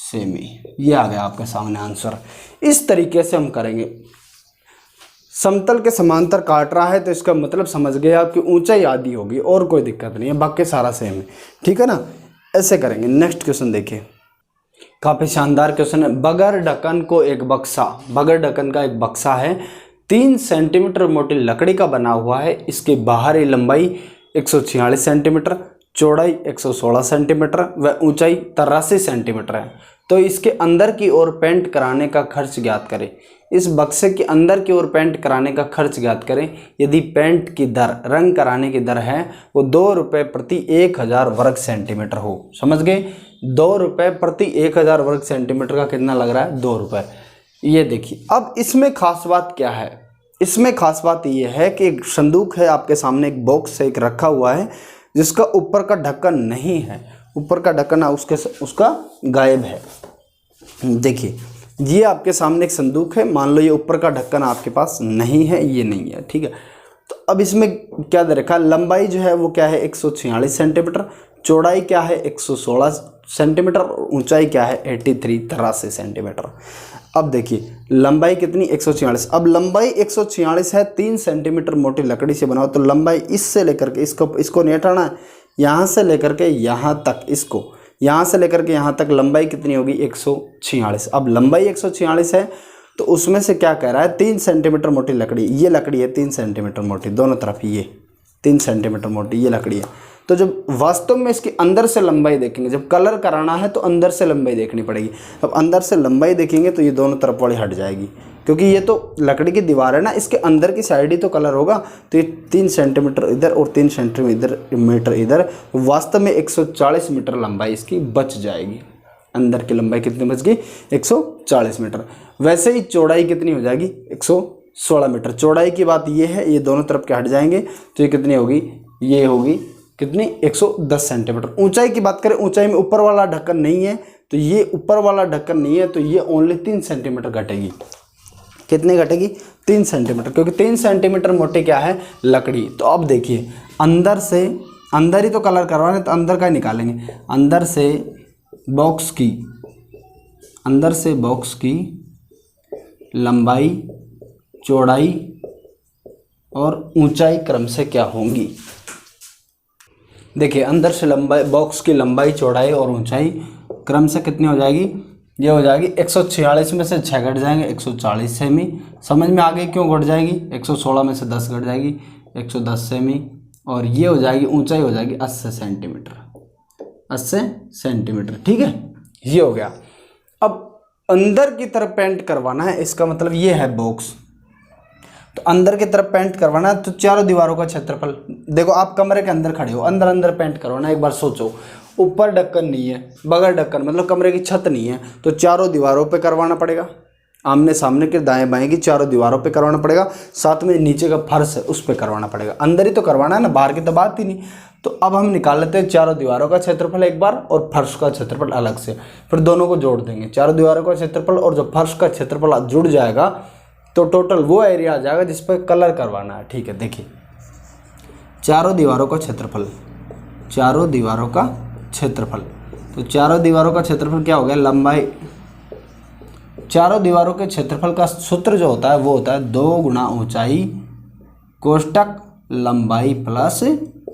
सेमी। ये आ गया आपके सामने आंसर। इस तरीके से हम करेंगे। समतल के समांतर काट रहा है तो इसका मतलब समझ गए आपकी ऊंचाई आधी होगी और कोई दिक्कत नहीं है, बाकी सारा सेम है। ठीक है ना? ऐसे करेंगे। नेक्स्ट क्वेश्चन देखिए, काफी शानदार क्वेश्चन है। बगैर ढक्कन को एक बक्सा, बगैर ढक्कन का एक बक्सा है, 3 सेंटीमीटर मोटी लकड़ी का बना हुआ है। इसकी बाहरी लंबाई 146 सेंटीमीटर, चौड़ाई 116 सेंटीमीटर व ऊंचाई 83 सेंटीमीटर है। तो इसके अंदर की ओर पेंट कराने का खर्च ज्ञात करें। इस बक्से के अंदर की ओर पेंट कराने का खर्च ज्ञात करें यदि पेंट की दर, रंग कराने की दर है वो 2 रुपये प्रति 1000 वर्ग सेंटीमीटर हो। समझ गए? 2 रुपये प्रति 1000 वर्ग सेंटीमीटर का कितना लग रहा है? 2 रुपये। ये देखिए, अब इसमें खास बात क्या है? इसमें खास बात ये है कि एक संदूक है आपके सामने, एक बॉक्स है, एक रखा हुआ है जिसका ऊपर का ढक्कन नहीं है। ऊपर का ढक्कन उसका गायब है। देखिए, ये आपके सामने एक संदूक है, मान लो ये ऊपर का ढक्कन आपके पास नहीं है, ये नहीं है। ठीक है, तो अब इसमें क्या दे रखा है? लंबाई जो है वो क्या है? 146 सेंटीमीटर, चौड़ाई क्या है? 116 सेंटीमीटर और ऊंचाई क्या है? 83 सेंटीमीटर। अब देखिए लंबाई कितनी? 146। अब लंबाई 146 है, 3 सेंटीमीटर मोटी लकड़ी से बनाओ, तो लंबाई इससे लेकर के इसको नहीं हटाना है, यहाँ से लेकर के यहाँ तक, इसको यहाँ से लेकर के यहाँ तक लंबाई कितनी होगी? 146। अब लंबाई 146 है तो उसमें से क्या कह रहा है? 3 सेंटीमीटर मोटी लकड़ी, ये लकड़ी है 3 सेंटीमीटर मोटी, दोनों तरफ ये 3 सेंटीमीटर मोटी ये लकड़ी है। तो जब वास्तव में इसके अंदर से लंबाई देखेंगे, जब कलर कराना है तो अंदर से लंबाई देखनी पड़ेगी। अब अंदर से लंबाई देखेंगे तो ये दोनों तरफ वाली हट जाएगी, क्योंकि ये तो लकड़ी की दीवार है ना, इसके अंदर की साइड ही तो कलर होगा। तो ये 3 सेंटीमीटर इधर और 3 सेंटीमीटर इधर, वास्तव में 140 मीटर लंबाई इसकी बच जाएगी। अंदर की लंबाई कितनी बच गई? 140 मीटर। वैसे ही चौड़ाई कितनी हो जाएगी? 116 मीटर। चौड़ाई की बात ये है, ये दोनों तरफ के हट जाएंगे तो ये कितनी होगी? ये होगी कितनी? 110 सेंटीमीटर। ऊंचाई की बात करें, ऊंचाई में ऊपर वाला ढक्कन नहीं है, तो ये ऊपर वाला ढक्कन नहीं है तो ये ओनली 3 सेंटीमीटर घटेगी। कितनी घटेगी? 3 सेंटीमीटर, क्योंकि 3 सेंटीमीटर मोटी क्या है? लकड़ी। तो अब देखिए, अंदर ही तो कलर करवाना है तो अंदर का निकालेंगे। अंदर से बॉक्स की लंबाई, चौड़ाई और ऊंचाई क्रम से क्या होंगी? देखिए, अंदर से बॉक्स की लंबाई, चौड़ाई और ऊंचाई क्रम से कितनी हो जाएगी? ये हो जाएगी 146 में से 6 घट जाएंगे, 140 सेमी। समझ में आ गई क्यों घट जाएगी? 116 में से 10 घट जाएगी, 110 सेमी। और ये हो जाएगी ऊंचाई, हो जाएगी 80 सेंटीमीटर। ठीक है, ये हो गया। अब अंदर की तरफ पेंट करवाना है, इसका मतलब ये है बॉक्स, तो अंदर की तरफ पेंट करवाना है तो चारों दीवारों का क्षेत्रफल देखो। आप कमरे के अंदर खड़े हो, अंदर पेंट करवाना है। एक बार सोचो, ऊपर ढक्कन नहीं है, बगैर ढक्कन मतलब कमरे की छत नहीं है, तो चारों दीवारों पे करवाना पड़ेगा। आमने सामने के दाएं बाएं की चारों दीवारों पे करवाना पड़ेगा। साथ में नीचे का फर्श है उस पे करवाना पड़ेगा। अंदर ही तो करवाना है ना, बाहर की तो बात ही नहीं। तो अब हम निकाल लेते हैं चारों दीवारों का क्षेत्रफल एक बार और फर्श का क्षेत्रफल अलग से, फिर दोनों को जोड़ देंगे। चारों दीवारों का क्षेत्रफल और जब फर्श का क्षेत्रफल जुड़ जाएगा तो टोटल वो एरिया आ जाएगा जिस पर कलर करवाना है। ठीक है, देखिए चारों दीवारों का क्षेत्रफल, चारों दीवारों का क्षेत्रफल, तो चारों दीवारों का क्षेत्रफल क्या हो गया, लंबाई, चारों दीवारों के क्षेत्रफल का सूत्र जो होता है वो होता है 2 गुना ऊंचाई कोष्टक लंबाई प्लस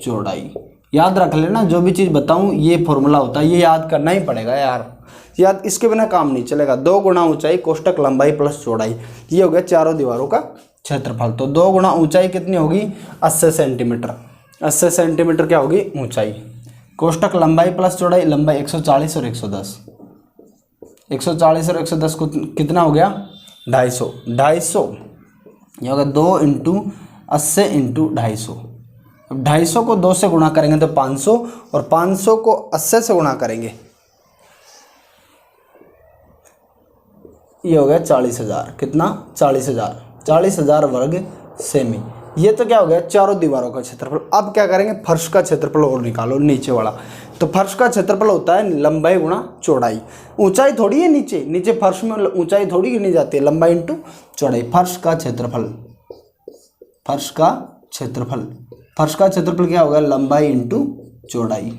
चौड़ाई। याद रख लेना, जो भी चीज़ बताऊं ये फॉर्मूला होता है, ये याद करना ही पड़ेगा यार, याद इसके बिना काम नहीं चलेगा। 2 गुना ऊंचाई कोष्टक लंबाई प्लस चौड़ाई, ये हो गया चारों दीवारों का क्षेत्रफल। तो 2 गुना ऊंचाई कितनी होगी, 80 सेंटीमीटर, 80 सेंटीमीटर क्या होगी ऊंचाई, कोष्टक लंबाई प्लस चौड़ाई, लंबाई 140 और 110, 140 और 110 को कितना हो गया 250, 250 ये होगा 2 × 80 × 250। अब 250 को 2 से गुणा करेंगे तो 500, और 500 को 80 से गुणा करेंगे ये हो गया 40,000, कितना 40,000, 40,000 वर्ग सेमी। ये तो क्या हो गया चारों दीवारों का क्षेत्रफल। अब क्या करेंगे, फर्श का क्षेत्रफल और निकालो, नीचे वाला। तो फर्श का क्षेत्रफल होता है लंबाई गुणा चौड़ाई, ऊंचाई थोड़ी है नीचे, नीचे फर्श में ऊंचाई थोड़ी गिनी जाती है, लंबाई इंटू चौड़ाई। फर्श का क्षेत्रफल, फर्श का क्षेत्रफल, फर्श का क्षेत्रफल क्या होगा, लंबाई इंटू चौड़ाई।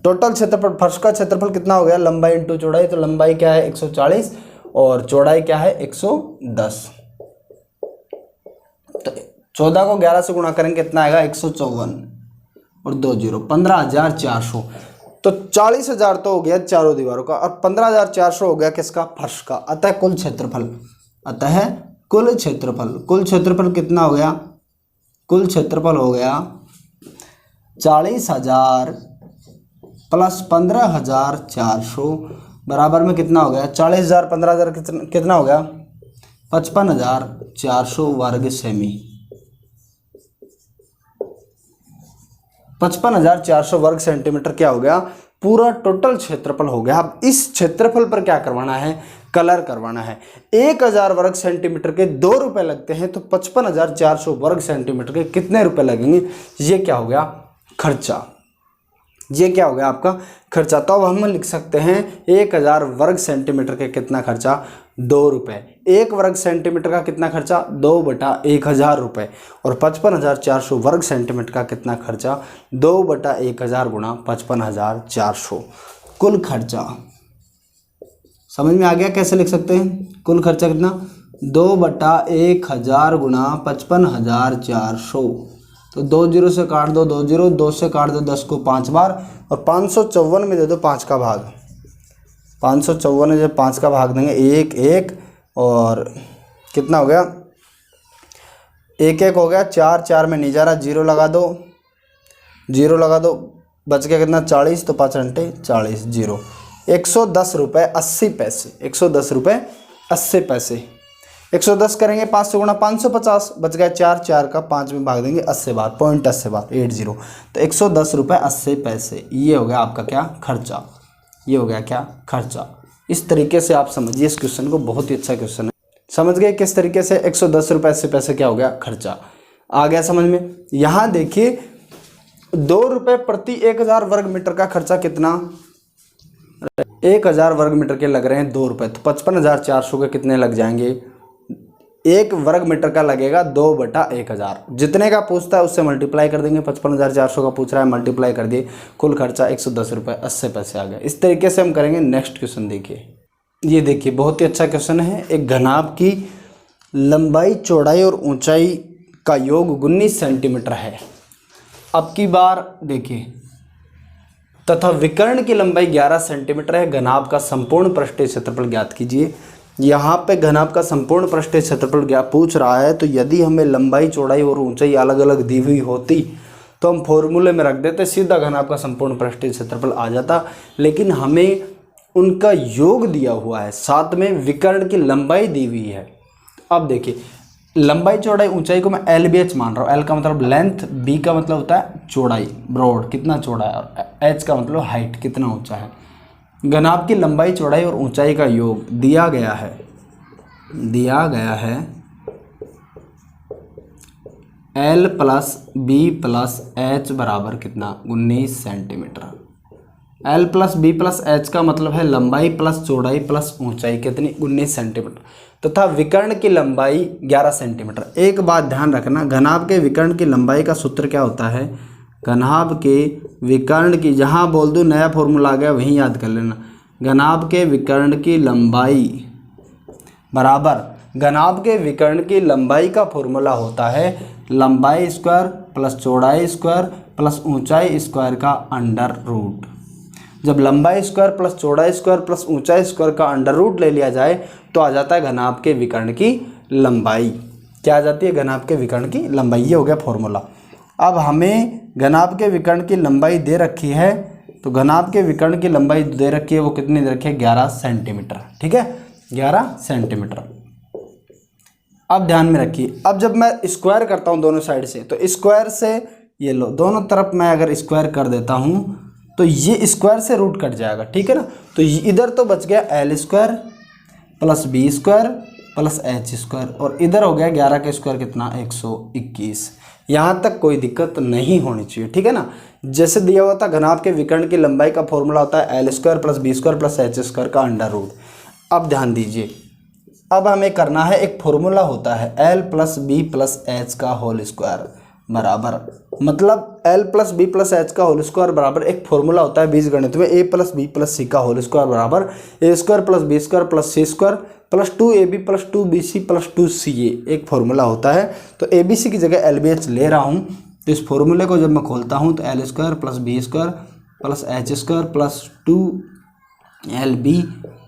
टोटल क्षेत्रफल, फर्श का क्षेत्रफल कितना हो गया, लंबाई इंटू चौड़ाई। तो लंबाई क्या है 140 और चौड़ाई क्या है 110। तो 14 को 11 से गुणा करेंगे कितना आएगा 154 और 2 0, 15,400। तो 40,000 तो हो गया चारों दीवारों का, और 15,400 हो गया किसका, फर्श का। अतः कुल क्षेत्रफल, अतः कुल क्षेत्रफल, कुल क्षेत्रफल कितना हो गया, कुल क्षेत्रफल हो गया 40,000 प्लस 15,400 बराबर में कितना हो गया, 40,000 15,000 कितना हो गया 55,400 वर्ग सेमी, 55,400 वर्ग सेंटीमीटर क्या हो गया, पूरा टोटल क्षेत्रफल हो गया। अब इस क्षेत्रफल पर क्या करवाना है, कलर करवाना है। 1,000 वर्ग सेंटीमीटर के 2 रुपए लगते हैं, तो 55,400 वर्ग सेंटीमीटर के कितने रुपए लगेंगे, ये क्या हो गया खर्चा, ये क्या हो गया आपका खर्चा। तो अब हम लिख सकते हैं 1,000 वर्ग सेंटीमीटर के कितना खर्चा, 2 रुपये। 1 वर्ग सेंटीमीटर का कितना खर्चा, 2/1000 रुपये। और 55,400 वर्ग सेंटीमीटर का कितना खर्चा, 2/1000 गुणा 55,400 कुल खर्चा। समझ में आ गया कैसे लिख सकते हैं, कुल खर्चा कितना, 2/1000 गुणा 55,400। तो 2 0 से काट दो 2 0, 2 से काट दो 10 को 5 बार, और 554 में दे दो 5 का भाग, 554 में जब 5 का भाग देंगे 1 1, और कितना हो गया 1 1 हो गया, 4 4 में नहीं जा रहा, 0 लगा दो, 0 लगा दो, बच गया कितना 40, तो 5 घंटे 40, 0, 110 रुपये 80 पैसे, 110 रुपये 80 पैसे। 110 करेंगे 5 से गुणा 550, बच गया 4 4 का 5 में भाग देंगे 80 बार, 0.80 बार 80, तो 110 रुपये 80 पैसे। ये हो गया आपका क्या खर्चा, ये हो गया क्या खर्चा। इस तरीके से आप समझिए इस क्वेश्चन को, बहुत ही अच्छा क्वेश्चन है। समझ गए किस तरीके से 110 रुपये 80 पैसे क्या हो गया खर्चा, आ गया समझ में। यहाँ देखिए 2 रुपये प्रति 1,000 वर्ग मीटर का खर्चा कितना, 1,000 वर्ग मीटर के लग रहे हैं 2 रुपये, तो 55,400 के कितने लग जाएंगे, 1 वर्ग मीटर का लगेगा 2/1000। जितने का पूछता है उससे मल्टीप्लाई कर देंगे, 55,400 का पूछ रहा है मल्टीप्लाई कर दिए, कुल खर्चा 110 रुपये 80 पैसे आ गया। इस तरीके से हम करेंगे। नेक्स्ट क्वेश्चन देखिए, ये देखिए बहुत ही अच्छा क्वेश्चन है। एक घनाभ की लंबाई चौड़ाई और ऊंचाई का योग 19 सेंटीमीटर है। अब की बार देखिए, तथा विकर्ण की लंबाई 11 सेंटीमीटर है, घनाभ का संपूर्ण पृष्ठीय क्षेत्रफल ज्ञात कीजिए। यहाँ पे घनाभ का संपूर्ण पृष्ठीय क्षेत्रफल क्या पूछ रहा है, तो यदि हमें लंबाई चौड़ाई और ऊंचाई अलग अलग दी हुई होती तो हम फॉर्मूले में रख देते, सीधा घनाभ का संपूर्ण पृष्ठीय क्षेत्रफल आ जाता। लेकिन हमें उनका योग दिया हुआ है, साथ में विकर्ण की लंबाई दी हुई है। अब देखिए लंबाई चौड़ाई ऊंचाई को मैं LBH मान रहा हूँ। L का मतलब लेंथ, B का मतलब होता है चौड़ाई, ब्रॉड कितना चौड़ा है, और H का मतलब हाइट कितना ऊंचा है। घनाभ की लंबाई चौड़ाई और ऊंचाई का योग दिया गया है, दिया गया है L + B + H बराबर कितना 19 centimetre. L plus B plus H का मतलब है लंबाई प्लस चौड़ाई प्लस ऊंचाई कितनी 19 सेंटीमीटर तथा विकर्ण की लंबाई 11 सेंटीमीटर। एक बात ध्यान रखना, घनाभ के विकर्ण की लंबाई का सूत्र क्या होता है? घनाभ के विकर्ण की, जहाँ बोल दूँ नया फॉर्मूला आ गया वहीं याद कर लेना। घनाभ के विकर्ण की लंबाई बराबर, घनाभ के विकर्ण की लंबाई का फॉर्मूला होता है लंबाई स्क्वायर प्लस चौड़ाई स्क्वायर प्लस ऊंचाई स्क्वायर का अंडर रूट। जब लंबाई स्क्वायर प्लस चौड़ाई स्क्वायर प्लस ऊंचाई स्क्वायर का अंडर रूट ले लिया जाए तो आ जाता है घनाभ के विकर्ण की लंबाई। क्या आ जाती है? घनाभ के विकर्ण की लंबाई। ये हो गया फॉर्मूला। अब हमें घनाभ के विकर्ण की लंबाई दे रखी है, तो घनाभ के विकर्ण की लंबाई दे रखी है, वो कितनी दे रखी है? 11 सेंटीमीटर। ठीक है, 11 सेंटीमीटर। अब ध्यान में रखिए, अब जब मैं स्क्वायर करता हूँ दोनों साइड से, तो स्क्वायर से ये लो, दोनों तरफ मैं अगर स्क्वायर कर देता हूँ तो ये स्क्वायर से रूट कट जाएगा। ठीक है ना, तो इधर तो बच गया L square plus B square plus H square, और इधर हो गया 11 का स्क्वायर कितना? 121। यहाँ तक कोई दिक्कत नहीं होनी चाहिए। ठीक है ना, जैसे दिया हुआ था घनाभ के विकर्ण की लंबाई का फॉर्मूला होता है L square plus B square plus H square का अंडर रूट। अब ध्यान दीजिए, अब हमें करना है, एक फॉर्मूला होता है L plus B plus H का होल स्क्वायर बराबर, मतलब L plus B plus H का होल स्क्वायर बराबर एक फॉर्मूला होता है बीजगणित में A plus B plus C का होल स्क्वायर बराबर A square plus B square plus C square plus 2ab plus 2bc plus 2ca, एक फॉर्मूला होता है। तो abc की जगह lbh ले रहा हूँ, तो इस फॉर्मूले को जब मैं खोलता हूँ तो L square plus B square plus H square plus 2lb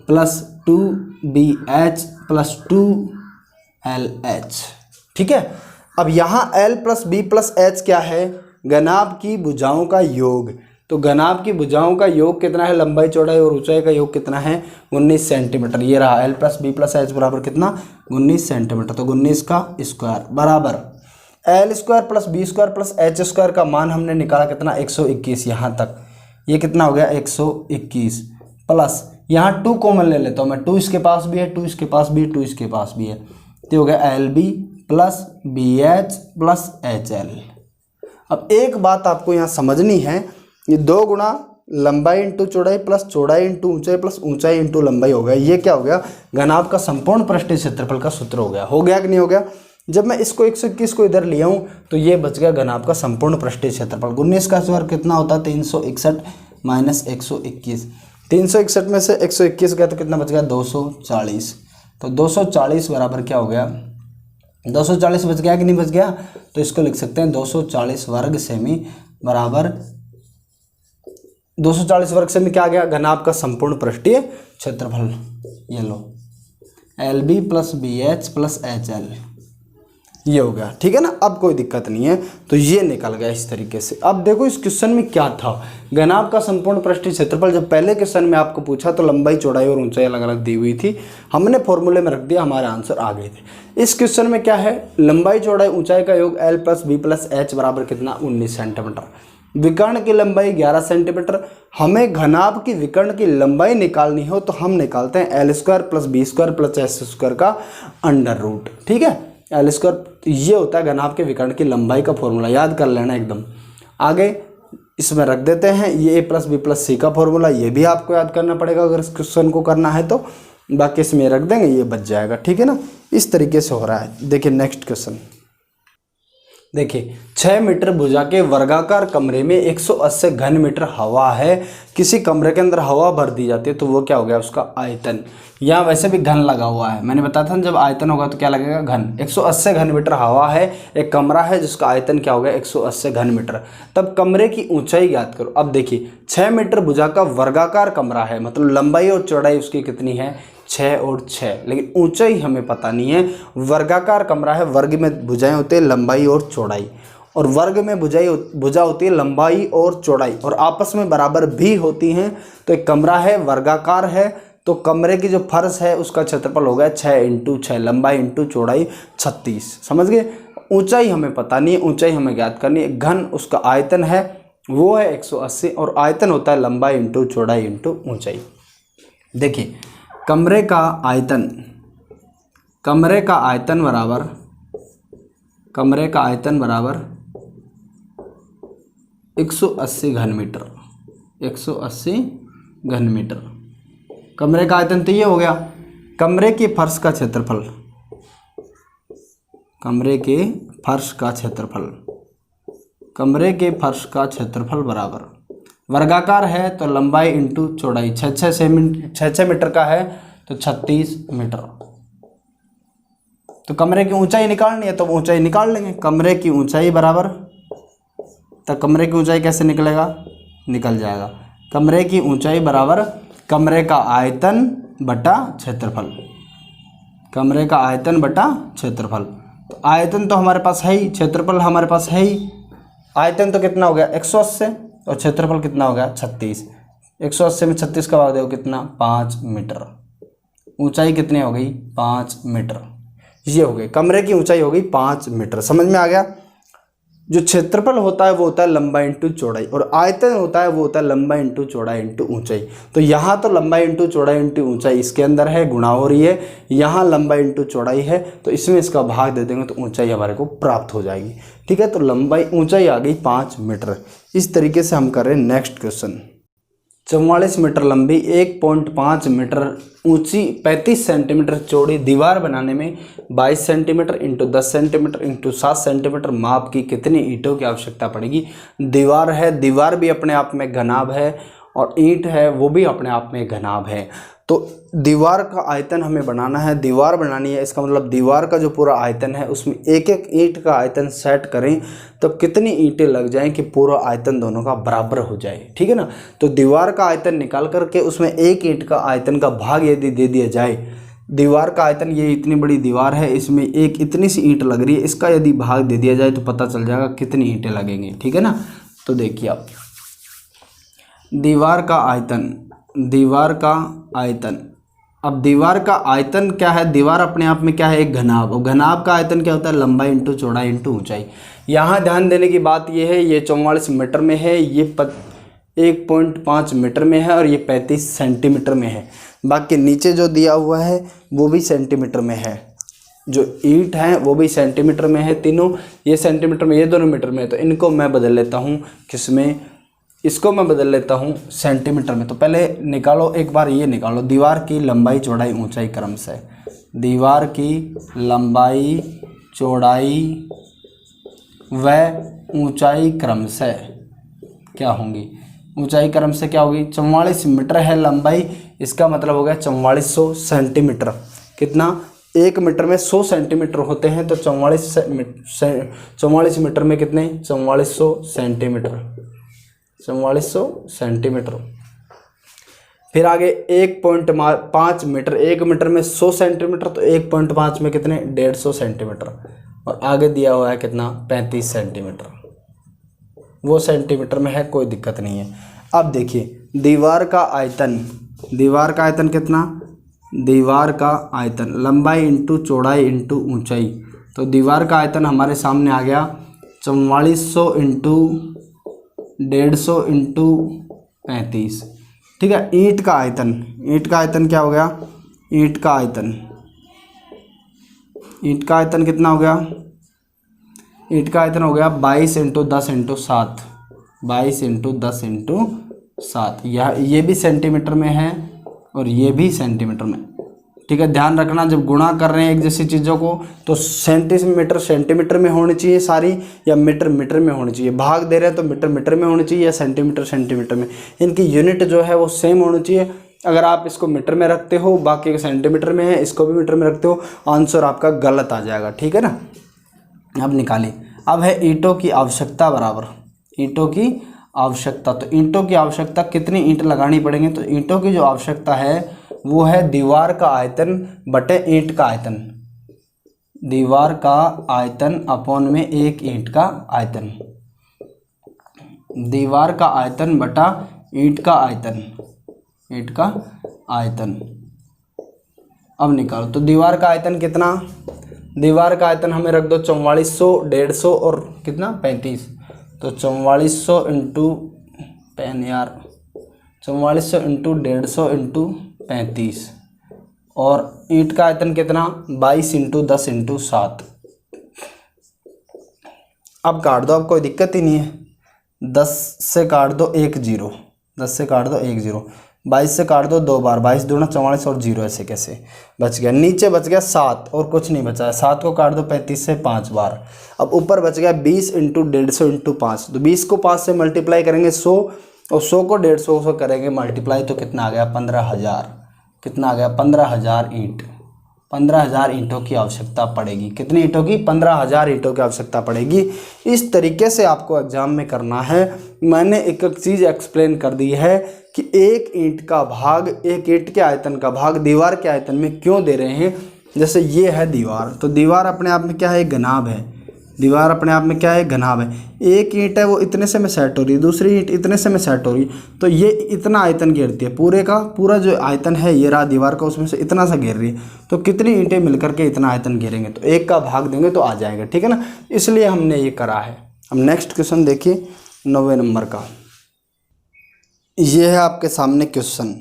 plus 2bh plus 2lh। ठीक है, अब यहाँ L plus B plus H क्या है? घनाभ की भुजाओं का योग। तो घनाभ की भुजाओं का योग कितना है? लंबाई चौड़ाई और ऊंचाई का योग कितना है? 19 सेंटीमीटर। ये रहा L plus B plus H बराबर कितना? 19 सेंटीमीटर। तो 19 का स्क्वायर बराबर L square plus B square plus H square का मान हमने निकाला कितना? 121। यहाँ तक ये कितना हो गया? 121 प्लस यहाँ 2 कॉमन ले लेता हूँ मैं, 2 इसके पास भी है, 2 इसके पास भी है, 2 इसके पास भी है, तो हो गया L B plus B H plus H L. अब एक बात आपको यहाँ समझनी है, ये 2 गुणा लंबाई इंटू चौड़ाई प्लस चौड़ाई इंटू ऊंचाई प्लस ऊंचाई इंटू लंबाई हो गया। ये क्या हो गया? घनाभ का संपूर्ण पृष्ठीय क्षेत्रफल का सूत्र हो गया। हो गया कि नहीं हो गया? जब मैं इसको 121 को इधर ले आऊँ तो ये बच गया घनाभ का संपूर्ण पृष्ठीय क्षेत्रफल। 19 का स्क्वायर कितना होता है? 361 माइनस 121। 361 में से 121 गया तो कितना बच गया? 240। तो 240 बराबर क्या हो गया? 240 बच गया कि नहीं बच गया? तो इसको लिख सकते हैं 240 वर्ग सेमी बराबर 240 वर्ग सेमी क्या आ गया? घनाभ का संपूर्ण पृष्ठीय क्षेत्रफल। ये लो L B plus B H plus H L, ये हो गया। ठीक है ना, अब कोई दिक्कत नहीं है, तो ये निकल गया इस तरीके से। अब देखो इस क्वेश्चन में क्या था, घनाभ का संपूर्ण पृष्ठीय क्षेत्रफल। जब पहले क्वेश्चन में आपको पूछा तो लंबाई चौड़ाई और ऊंचाई अलग अलग दी हुई थी, हमने फॉर्मूले में रख दिया, हमारे आंसर आ गए थे। इस क्वेश्चन में क्या है? लंबाई चौड़ाई ऊंचाई का योग L plus B plus H बराबर कितना? 19 सेंटीमीटर। विकर्ण की लंबाई 11 सेंटीमीटर। हमें घनाभ की विकर्ण की लंबाई निकालनी हो तो हम निकालते हैं L square plus B square plus H square का अंडर रूट। ठीक है, एल स्क्वायर ये होता है घनाभ के विकर्ण की लंबाई का फॉर्मूला, याद कर लेना एकदम। आगे इसमें रख देते हैं ये ए प्लस बी प्लस सी का फॉर्मूला, ये भी आपको याद करना पड़ेगा अगर इस क्वेश्चन को करना है तो। बाकी इसमें रख देंगे, ये बच जाएगा। ठीक है ना, इस तरीके से हो रहा है। देखिए नेक्स्ट क्वेश्चन देखिए, 6 मीटर भुजा के वर्गाकार कमरे में 180 घन मीटर हवा है। किसी कमरे के अंदर हवा भर दी जाती है तो वो क्या हो गया? उसका आयतन। यहाँ वैसे भी घन लगा हुआ है, मैंने बताया था जब आयतन होगा तो क्या लगेगा? घन। 180 घन मीटर हवा है, एक कमरा है जिसका आयतन क्या हो गया? 180 घन मीटर। तब कमरे की ऊंचाई ज्ञात करो। अब देखिए 6 मीटर भुजा का वर्गाकार कमरा है, मतलब लंबाई और चौड़ाई उसकी कितनी है? 6 और 6, लेकिन ऊंचाई हमें पता नहीं है। वर्गाकार कमरा है, वर्ग में भुजाएं होते हैं लंबाई और चौड़ाई, और वर्ग में भुजा होती है लंबाई और चौड़ाई, और आपस में बराबर भी होती हैं। तो एक कमरा है, वर्गाकार है, तो कमरे की जो फर्श है उसका क्षेत्रफल हो गया 6 इंटू 6, लंबाई इंटू चौड़ाई 36। समझ गए? ऊंचाई हमें पता नहीं है, ऊंचाई हमें ज्ञात करनी है। घन उसका आयतन है, वो है 180, और आयतन होता है लंबाई इंटू चौड़ाई इंटू ऊंचाई। देखिए कमरे का आयतन बराबर 180 घन मीटर। 180 घन मीटर। कमरे का आयतन तो ये हो गया। कमरे के फर्श का क्षेत्रफल, कमरे के फर्श का क्षेत्रफल, कमरे के फर्श का क्षेत्रफल बराबर, वर्गाकार है तो लंबाई इंटू चौड़ाई, 6 मीटर का है तो 36 मीटर। तो कमरे की ऊंचाई निकालनी है तो ऊंचाई निकाल लेंगे। कमरे की ऊंचाई बराबर, तो कमरे की ऊंचाई कैसे निकलेगा, निकल जाएगा। कमरे की ऊंचाई बराबर कमरे का आयतन बटा क्षेत्रफल, कमरे का आयतन बटा क्षेत्रफल। तो आयतन तो हमारे पास है ही, क्षेत्रफल हमारे पास है ही। आयतन तो कितना हो गया 180 और क्षेत्रफल कितना हो गया 36। 180 में 36 का भाग देखो कितना, 5 मीटर। ऊंचाई कितनी हो गई, 5 मीटर। ये हो गई कमरे की ऊंचाई, हो गई 5 मीटर। समझ में आ गया। जो क्षेत्रफल होता है वो होता है लंबाई इंटू चौड़ाई, और आयतन होता है वो होता है लंबाई इंटू चौड़ाई इंटू ऊंचाई। तो यहाँ तो लंबाई इंटू चौड़ाई इंटू ऊंचाई इसके अंदर है, गुणा हो रही है। यहाँ लंबाई इंटू चौड़ाई है तो इसमें इसका भाग दे देंगे तो ऊंचाई हमारे को प्राप्त हो जाएगी। ठीक है, तो लंबाई ऊंचाई आ गई 5 मीटर। इस तरीके से हम कर रहे हैं नेक्स्ट क्वेश्चन। 44 मीटर लंबी 1.5 मीटर ऊंची 35 सेंटीमीटर चौड़ी दीवार बनाने में 22 centimetre into 10 centimetre into 7 centimetre माप की कितनी ईंटों की आवश्यकता पड़ेगी। दीवार है, दीवार भी अपने आप में घनाभ है और ईंट है वो भी अपने आप में घनाभ है। तो दीवार का आयतन हमें बनाना है, दीवार बनानी है। इसका मतलब दीवार का जो पूरा आयतन है उसमें एक एक ईंट का आयतन सेट करें तो कितनी ईंटें लग जाएं कि पूरा आयतन दोनों का बराबर हो जाए। ठीक है ना। तो दीवार का आयतन निकाल करके उसमें एक ईंट का आयतन का भाग यदि दे दिया जाए, दीवार का आयतन ये इतनी बड़ी दीवार है, इसमें एक इतनी सी ईंट लग रही है, इसका यदि भाग दे दिया जाए तो पता चल जाएगा कितनी ईंटें लगेंगी। ठीक है ना। तो देखिए आप, दीवार का आयतन, दीवार का आयतन, अब दीवार का आयतन क्या है, दीवार अपने आप में क्या है, एक घनाभ। और घनाभ का आयतन क्या होता है, लंबाई इंटू चौड़ाई इंटू ऊंचाई। यहाँ ध्यान देने की बात यह है, ये 44 मीटर में है, ये 1.5 मीटर में है और ये 35 सेंटीमीटर में है। बाकी नीचे जो दिया हुआ है वो भी सेंटीमीटर में है, जो ईंट हैं वो भी सेंटीमीटर में है तीनों, ये सेंटीमीटर में, ये दोनों मीटर में है। तो इनको मैं बदल लेता हूँ किसमें, इसको मैं बदल लेता हूँ सेंटीमीटर में। तो पहले निकालो एक बार, ये निकालो दीवार की लंबाई चौड़ाई ऊंचाई क्रम से, दीवार की लंबाई चौड़ाई व ऊंचाई क्रम से क्या होंगी, ऊंचाई क्रम से क्या होगी। 44 मीटर है लंबाई, इसका मतलब हो गया 4400 सेंटीमीटर। कितना, 1 मीटर में 100 सेंटीमीटर होते हैं, तो 44 मीटर में कितने, 4400 सेंटीमीटर, 4400 सेंटीमीटर। फिर आगे 1.5 मीटर, 1 मीटर में 100 सेंटीमीटर, तो 1.5 में कितने, 150 सेंटीमीटर। और आगे दिया हुआ है कितना, 35 सेंटीमीटर, वो सेंटीमीटर में है, कोई दिक्कत नहीं है। अब देखिए दीवार का आयतन, दीवार का आयतन कितना, दीवार का आयतन लंबाई इंटू चौड़ाई इंटू ऊंचाई। तो दीवार का आयतन हमारे सामने आ गया 4400 इंटू 150 इंटू 35। ठीक है। ईंट का आयतन, ईंट का आयतन क्या हो गया, ईंट का आयतन, ईंट का आयतन कितना हो गया, ईंट का आयतन हो गया 22 इंटू 10 इंटू 7, 22 इंटू 10 इंटू 7। ये भी सेंटीमीटर में है और ये भी सेंटीमीटर में। ठीक है, ध्यान रखना जब गुणा कर रहे हैं एक जैसी चीज़ों को तो सेंटीमीटर सेंटीमीटर में होनी चाहिए सारी, या मीटर मीटर में होनी चाहिए। भाग दे रहे हैं तो मीटर मीटर में होनी चाहिए या सेंटीमीटर सेंटीमीटर में। इनकी यूनिट जो है वो सेम होनी चाहिए। अगर आप इसको मीटर में रखते हो, बाकी का सेंटीमीटर में है, इसको भी मीटर में रखते हो, आंसर आपका गलत आ जाएगा। ठीक है ना। अब निकालिए। अब है ईंटों की आवश्यकता बराबर, ईंटों की आवश्यकता। तो ईंटों की आवश्यकता कितनी ईंट लगानी पड़ेंगी, तो ईंटों की जो आवश्यकता है वो है दीवार का आयतन बटे ईंट का आयतन, दीवार का आयतन अपॉन में एक ईंट का आयतन, दीवार का आयतन बटा ईंट का आयतन, ईंट का आयतन। अब निकालो। तो दीवार का आयतन कितना, दीवार का आयतन हमें रख दो 4400, 150 और कितना 35। तो 4400 इंटू 4400 इंटू 150 इंटू 35 और ईंट का आयतन कितना 22 इंटू 10 इंटू 7। अब काट दो, अब कोई दिक्कत ही नहीं है। 10 से काट दो 1 0, 10 से काट दो 1 0, 22 से काट दो 2 बार, 22 दूना 44 और 0 ऐसे कैसे बच गया। नीचे बच गया 7 और कुछ नहीं बचा है, 7 को काट दो 35 से 5 बार। अब ऊपर बच गया 20 × 150 × 5, तो 20 को 5 से मल्टीप्लाई करेंगे 100 और 100 को 150 से करेंगे मल्टीप्लाई, तो कितना आ गया 15,000। कितना आ गया 15,000 ईंट। 15,000 ईंटों की आवश्यकता पड़ेगी। कितनी ईंटों की? 15,000 ईंटों की आवश्यकता पड़ेगी। इस तरीके से आपको एग्जाम में करना है। मैंने एक एक चीज़ एक्सप्लेन कर दी है कि एक ईंट का भाग, एक ईंट के आयतन का भाग दीवार के आयतन में क्यों दे रहे हैं। जैसे ये है दीवार, तो दीवार अपने आप में क्या है? घनाभ है। दीवार अपने आप में क्या है? घनाभ है। एक ईंट है वो इतने से में सेट हो रही है, दूसरी ईंट इतने से में सेट हो रही, तो ये इतना आयतन घेरती है। पूरे का पूरा जो आयतन है ये रहा दीवार का, उसमें से इतना सा घेर रही है, तो कितनी ईंटें मिलकर के इतना आयतन घेरेंगे, तो एक का भाग देंगे तो आ जाएगा। ठीक है ना, इसलिए हमने ये करा है। अब नेक्स्ट क्वेश्चन देखिए 9वें नंबर का। ये है आपके सामने क्वेश्चन,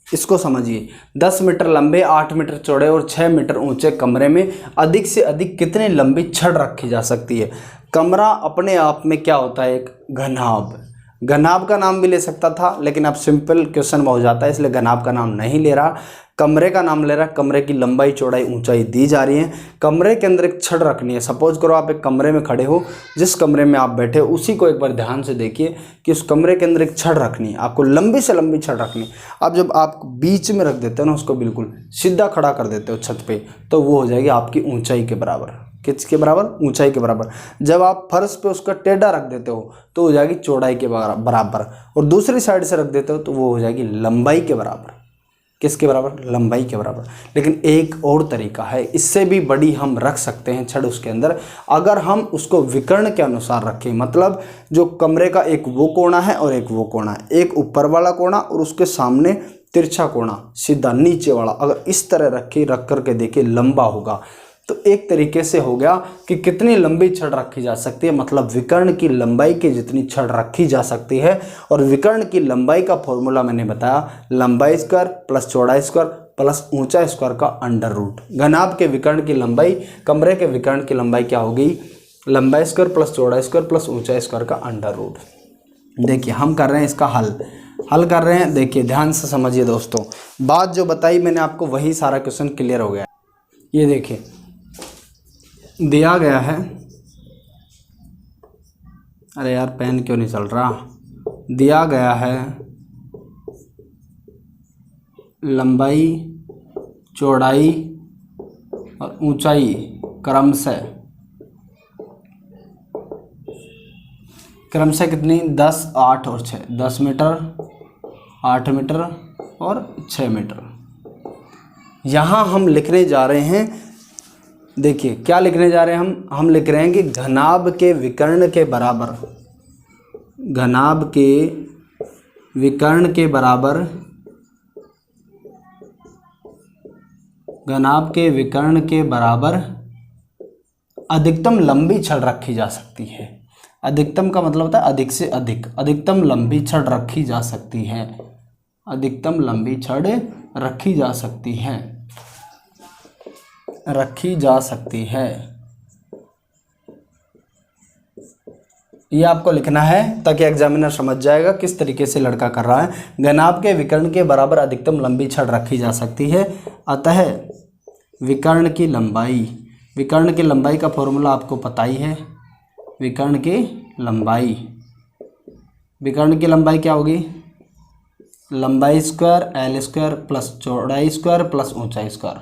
इसको समझिए। 10 मीटर लंबे, 8 मीटर चौड़े और 6 मीटर ऊंचे कमरे में अधिक से अधिक कितनी लंबी छड़ रखी जा सकती है। कमरा अपने आप में क्या होता है? एक घनाभ। घनाभ का नाम भी ले सकता था, लेकिन अब सिंपल क्वेश्चन में हो जाता है, इसलिए घनाभ का नाम नहीं ले रहा, कमरे का नाम ले रहा। कमरे की लंबाई चौड़ाई ऊंचाई दी जा रही है। कमरे के अंदर एक छड़ रखनी है। सपोज करो आप एक कमरे में खड़े हो, जिस कमरे में आप बैठे हो उसी को एक बार ध्यान से देखिए कि उस कमरे के अंदर एक छड़ रखनी है, आपको लंबी से लंबी छड़ रखनी है। अब जब आप बीच में रख देते हो ना, उसको बिल्कुल सीधा खड़ा कर देते हो छत पे, तो वो हो जाएगी आपकी ऊंचाई के बराबर। किसके बराबर? ऊंचाई के बराबर। जब आप फर्श पे उसका टेढ़ा रख देते हो तो हो जाएगी चौड़ाई के बराबर, और दूसरी साइड से रख देते हो तो वो हो जाएगी लंबाई के बराबर। किसके बराबर? लंबाई के बराबर। लेकिन एक और तरीका है, इससे भी बड़ी हम रख सकते हैं छड़ उसके अंदर, अगर हम उसको विकर्ण के अनुसार रखें। मतलब जो कमरे का एक वो कोना है और एक वो कोना है, एक ऊपर वाला कोना और उसके सामने तिरछा कोना सीधा नीचे वाला, अगर इस तरह रख करके देखिए लंबा होगा, तो एक तरीके से हो गया कि कितनी लंबी छड़ रखी जा सकती है। मतलब विकर्ण की लंबाई की जितनी छड़ रखी जा सकती है। और विकर्ण की लंबाई का फॉर्मूला मैंने बताया, लंबाई स्क्वायर प्लस चौड़ाई स्क्वायर प्लस ऊंचा स्क्वायर का अंडर रूट। घनाभ के विकर्ण की लंबाई, कमरे के विकर्ण की लंबाई क्या होगी? लंबाई स्क्वायर प्लस चौड़ाई स्क्वायर प्लस ऊंचा स्क्वायर का अंडर रूट। देखिए हम कर रहे हैं इसका हल कर रहे हैं। देखिए ध्यान से समझिए दोस्तों, बात जो बताई मैंने आपको वही सारा क्वेश्चन क्लियर हो गया। ये देखिए दिया गया है, अरे यार पेन क्यों नहीं चल रहा। दिया गया है लंबाई चौड़ाई और ऊंचाई क्रमशः कितनी? 10, 8 और 6। 10 मीटर, 8 मीटर और 6 मीटर। यहाँ हम लिखने जा रहे हैं, देखिए क्या लिखने जा रहे हैं हम लिख रहे हैं कि घनाभ के विकर्ण के बराबर, घनाभ के विकर्ण के बराबर, घनाभ के विकर्ण के बराबर अधिकतम लंबी छड़ रखी जा सकती है। अधिकतम का मतलब होता है अधिक से अधिक। अधिकतम लंबी छड़ रखी जा सकती है। अधिकतम लंबी छड़ रखी जा सकती है, रखी जा सकती है। ये आपको लिखना है ताकि एग्जामिनर समझ जाएगा किस तरीके से लड़का कर रहा है। घनाभ के विकर्ण के बराबर अधिकतम लंबी छड़ रखी जा सकती है। अतः विकर्ण की लंबाई का फॉर्मूला आपको पता ही है। विकर्ण की लंबाई क्या होगी? लंबाई स्क्वायर एल स्क्वायर प्लस चौड़ाई स्क्वायर प्लस ऊंचाई स्क्वायर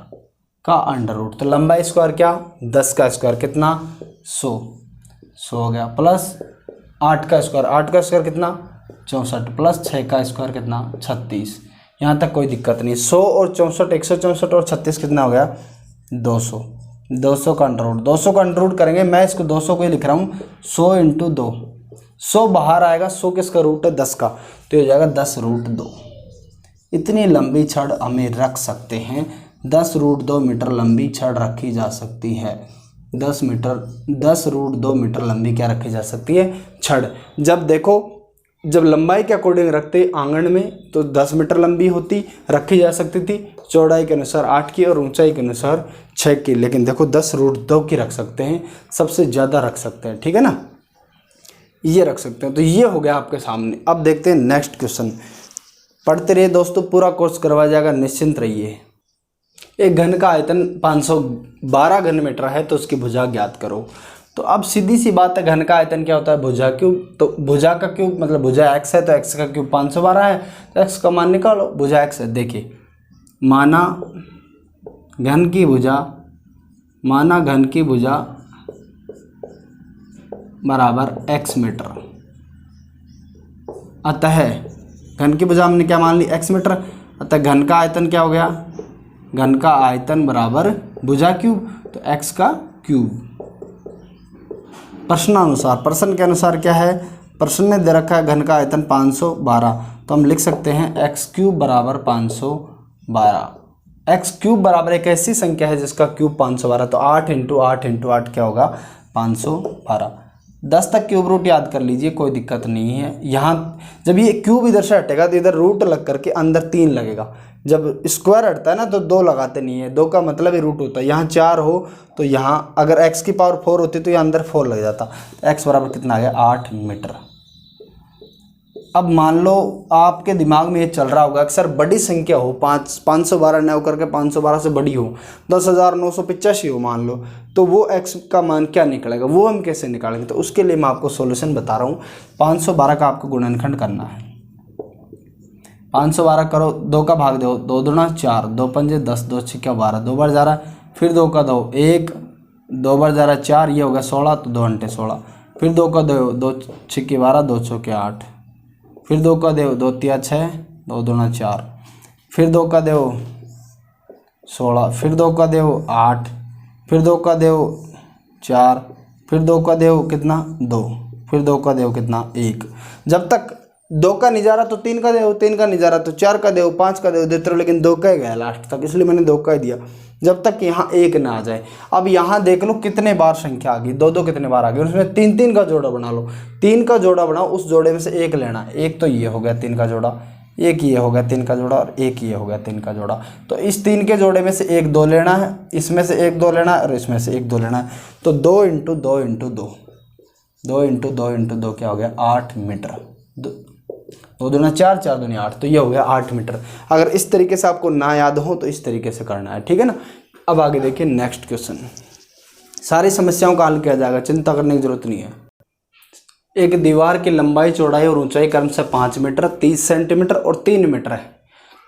का अंडर रूट। तो लंबाई स्क्वायर क्या? 10 का स्क्वायर कितना? 100 हो गया, प्लस 8 का स्क्वायर कितना? 64 प्लस 6 का स्क्वायर कितना? 36। यहाँ तक कोई दिक्कत नहीं। 100 और 64, 164 और 36 कितना हो गया? 200। 200 का अंडर रूट, 200 का अंडर रूट करेंगे। मैं इसको 200 को ही लिख रहा हूँ, 100 × 2। 100 बाहर आएगा, 100 किसका रूट है? 10 का, तो ये हो जाएगा 10√2। इतनी लंबी छड़ हमें रख सकते हैं। 10√2 मीटर लंबी छड़ रखी जा सकती है। 10√2 मीटर लंबी क्या रखी जा सकती है? छड़। जब देखो, जब लंबाई के अकॉर्डिंग रखते आंगन में तो 10 मीटर लंबी होती, रखी जा सकती थी। चौड़ाई के अनुसार 8 की और ऊंचाई के अनुसार 6 की। लेकिन देखो 10√2 की रख सकते हैं, सबसे ज़्यादा रख सकते हैं। ठीक है ना, ये रख सकते हैं। तो ये हो गया आपके सामने। अब देखते हैं नेक्स्ट क्वेश्चन। पढ़ते रहिए दोस्तों, पूरा कोर्स करवाया जाएगा, निश्चिंत रहिए। एक घन का आयतन 512 घन मीटर है, तो उसकी भुजा ज्ञात करो। तो अब सीधी सी बात है, घन का आयतन क्या होता है? भुजा क्यूब। तो भुजा का क्यूब मतलब भुजा x है, तो x का क्यूब 512 है, तो x का मान निकालो, भुजा x है। देखिए, माना घन की भुजा बराबर x मीटर, अतः घन की भुजा हमने क्या मान ली? x metre. अतः घन का आयतन क्या हो गया? घन का आयतन बराबर भुजा क्यूब, तो x का क्यूब। प्रश्न के अनुसार क्या है? प्रश्न में दे रखा है घन का आयतन 512, तो हम लिख सकते हैं x क्यूब बराबर 512। x क्यूब बराबर एक ऐसी संख्या है जिसका क्यूब 512, तो 8 इंटू 8 इंटू 8 क्या होगा? 512। 10 तक क्यूब रूट याद कर लीजिए, कोई दिक्कत नहीं है। यहाँ जब ये क्यूब इधर से हटेगा तो इधर रूट लग करके अंदर 3 लगेगा। जब स्क्वायर हटता है ना तो 2 लगाते नहीं है, 2 का मतलब ही रूट होता है। यहाँ 4 हो तो यहाँ अगर x की पावर 4 होती तो यहाँ अंदर 4 लग जाता। तो x बराबर कितना आ गया? 8 मीटर। अब मान लो आपके दिमाग में ये चल रहा होगा कि सर बड़ी संख्या हो, 512 न होकर के 512 से बड़ी हो, 10,985 हो मान लो, तो वो x का मान क्या निकलेगा? वो हम कैसे निकालेंगे? तो उसके लिए मैं आपको सॉल्यूशन बता रहा हूँ। 512 का आपको गुणनखंड करना है। 512 करो, 2 का भाग दो, 2 दूना 4, 2 पंजे 10, 2 छिक्का 12, 2 बार जा रहा, फिर 2 का 2 1, 2 बार जा रहा 4, ये हो गया 16, तो 2 अंटे 16, फिर 2 का 2, 2 छिक्के 12, 2 चौके 8, फिर 2 का 2, 2 तिया 6, 2 दूना 4, फिर 2 का 2 16, फिर 2 का 2 8, फिर 2 का 2 4, फिर 2 का 2 कितना? 2, फिर 2 का 2 कितना? 1। जब तक 2 का नहीं जा रहा तो 3 का 2, 3 का नहीं जा रहा तो 4 का 2, 5 का 2 देते रहो, लेकिन 2 का ही गया लास्ट तक, इसलिए मैंने 2 का ही दिया, जब तक यहाँ 1 ना आ जाए। अब यहाँ देख लो कितने बार संख्या आ गई, 2 कितने बार आ गई, उसमें 3 का जोड़ा बना लो। 3 का जोड़ा बनाओ, उस जोड़े में से 1 लेना। एक तो ये हो गया 3 का जोड़ा, एक ये हो गया 3 का जोड़ा, और एक ये हो गया 3 का जोड़ा। तो इस 3 के जोड़े में से 1 2 लेना है, इसमें से 1 2 लेना है, और इसमें से 1 2 लेना है। तो 2 इंटू 2 इंटू 2, 2 इंटू 2 इंटू 2 क्या हो गया? 8 मीटर। 2 दूना 4, 4 दूनी 8, तो ये हो गया 8 मीटर। अगर इस तरीके से आपको ना याद हो तो इस तरीके से करना है, ठीक है ना। अब आगे देखिए नेक्स्ट क्वेश्चन। सारी समस्याओं का हल किया जाएगा, चिंता करने की जरूरत नहीं है। एक दीवार की लंबाई चौड़ाई और ऊंचाई क्रमशः 5 मीटर, 30 सेंटीमीटर और 3 मीटर है।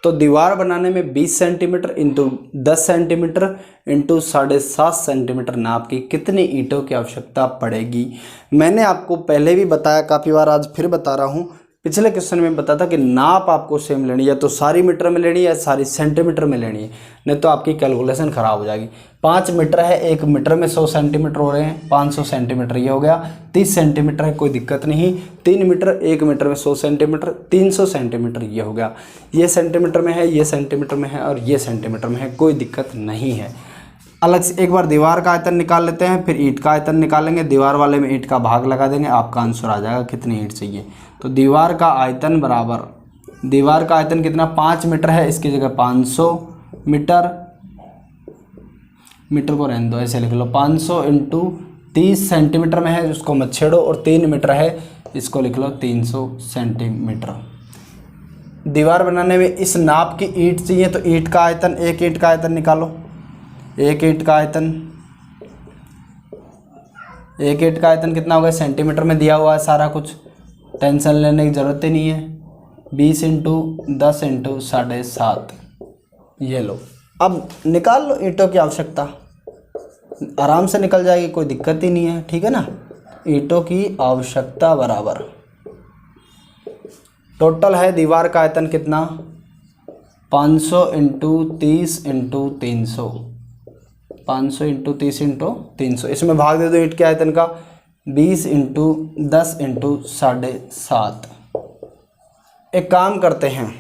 तो दीवार बनाने में 20 centimetre into 10 centimetre into 7.5 centimetre नाप की कितनी ईंटों की आवश्यकता पड़ेगी? मैंने आपको पहले भी बताया, काफ़ी बार, आज फिर बता रहा हूँ। पिछले क्वेश्चन में बताया था कि नाप आपको सेम लेनी है, या तो सारी मीटर में लेनी है या सारी सेंटीमीटर में लेनी है, नहीं तो आपकी कैलकुलेशन ख़राब हो जाएगी। 5 मीटर है, 1 मीटर में 100 सेंटीमीटर हो रहे हैं, 500 सेंटीमीटर ये हो गया। 30 सेंटीमीटर है, कोई दिक्कत नहीं। 3 मीटर, 1 मीटर में 100 सेंटीमीटर, 300 सेंटीमीटर ये हो गया। ये सेंटीमीटर में है, ये सेंटीमीटर में है, और ये सेंटीमीटर में है, कोई दिक्कत नहीं है। अलग से एक बार दीवार का आयतन निकाल लेते हैं, फिर ईंट का आयतन निकालेंगे। दीवार वाले में ईंट का भाग लगा देंगे, आपका आंसर आ जाएगा कितनी ईंट चाहिए। तो दीवार का आयतन बराबर, दीवार का आयतन कितना? 5 मीटर है, इसकी जगह 500 मीटर, मीटर को रहने दो ऐसे लिख लो, 500 इंटू 30 सेंटीमीटर में है, उसको मत छेड़ो, और 3 मीटर है, इसको लिख लो 300 सेंटीमीटर। दीवार बनाने में इस नाप की ईंट चाहिए, तो ईंट का आयतन, एक ईंट का आयतन निकालो। एक ईंट का आयतन, एक ईंट का आयतन कितना होगा? सेंटीमीटर में दिया हुआ है सारा कुछ, टेंशन लेने की ज़रूरत ही नहीं है। 20 इंटू 10 इंटू 7.5, ये लो। अब निकाल लो ईंटों की आवश्यकता, आराम से निकल जाएगी, कोई दिक्कत ही नहीं है, ठीक है ना। ईंटों की आवश्यकता बराबर टोटल है दीवार का आयतन कितना? 500 इंटू 30 इंटू 300, 500 इंटू 30 इंटू 300, इसमें भाग दे दो ईंट के आयतन का। 20 इंटू 10 इंटू 7.5। एक काम करते हैं,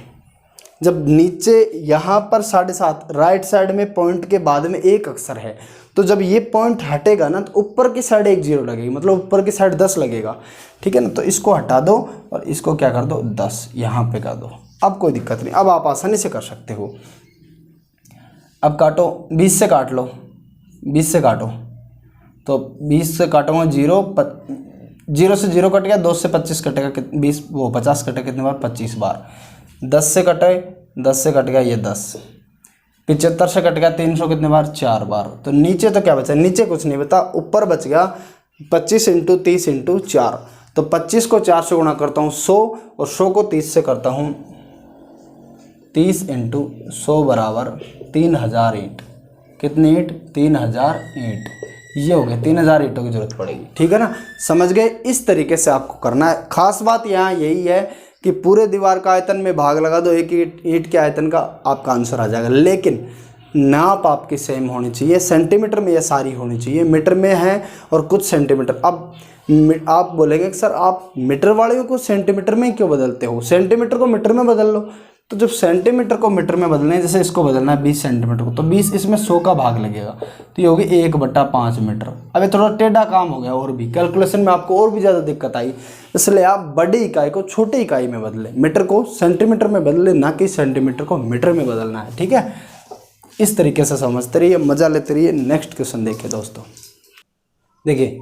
जब नीचे यहाँ पर 7.5 राइट साइड में पॉइंट के बाद में एक अक्षर है, तो जब ये पॉइंट हटेगा ना तो ऊपर की साइड 1 0 लगेगी, मतलब ऊपर की साइड 10 लगेगा, ठीक है ना। तो इसको हटा दो और इसको क्या कर दो? 10 यहाँ पे कर दो। अब कोई दिक्कत नहीं, अब आप आसानी से कर सकते हो। अब काटो, 20 से काट लो, 20 से काटो, तो 20 से काटूंगा 0 से 0 कट गया, 2 से 25 कटेगा, 20 वो 50 कटेगा कितने बार? 25 बार। 10 से कटे, 10 से कट गया ये 10, 75 से कट गया 300 कितने बार, 4 बार। तो नीचे तो क्या बचा, नीचे कुछ नहीं बता, ऊपर बच गया 25 × 30 × 4। तो 25 को 4 से गुणा करता हूँ 100 और 100 को 30 से करता हूँ 30 × 100 बराबर 3000 ईंट। कितनी ईंट, 3000 ईंट। ये हो गया 3000 ईंटों की जरूरत पड़ेगी, ठीक है ना, समझ गए। इस तरीके से आपको करना है। खास बात यहाँ यही है कि पूरे दीवार का आयतन में भाग लगा दो, एक ईंट के आयतन का, आपका आंसर आ जाएगा। लेकिन नाप आपकी सेम होनी चाहिए, सेंटीमीटर में ये सारी होनी चाहिए, मीटर में है और कुछ सेंटीमीटर। अब आप बोलेंगे कि सर आप मीटर वाले को सेंटीमीटर में क्यों बदलते हो, सेंटीमीटर को मीटर में बदल लो। तो जब सेंटीमीटर को मीटर में बदलना है, जैसे इसको बदलना है 20 सेंटीमीटर को, तो 20 इसमें 100 का भाग लगेगा, तो ये होगी 1/5 मीटर। अब ये थोड़ा टेढ़ा काम हो गया, और भी कैलकुलेशन में आपको और भी ज़्यादा दिक्कत आई, इसलिए आप बड़ी इकाई को छोटी इकाई में बदलें, मीटर को सेंटीमीटर में बदलें, ना कि सेंटीमीटर को मीटर में बदलना है, ठीक है। इस तरीके से समझते रहिए, मज़ा लेते रहिए। नेक्स्ट क्वेश्चन देखिए दोस्तों, देखिए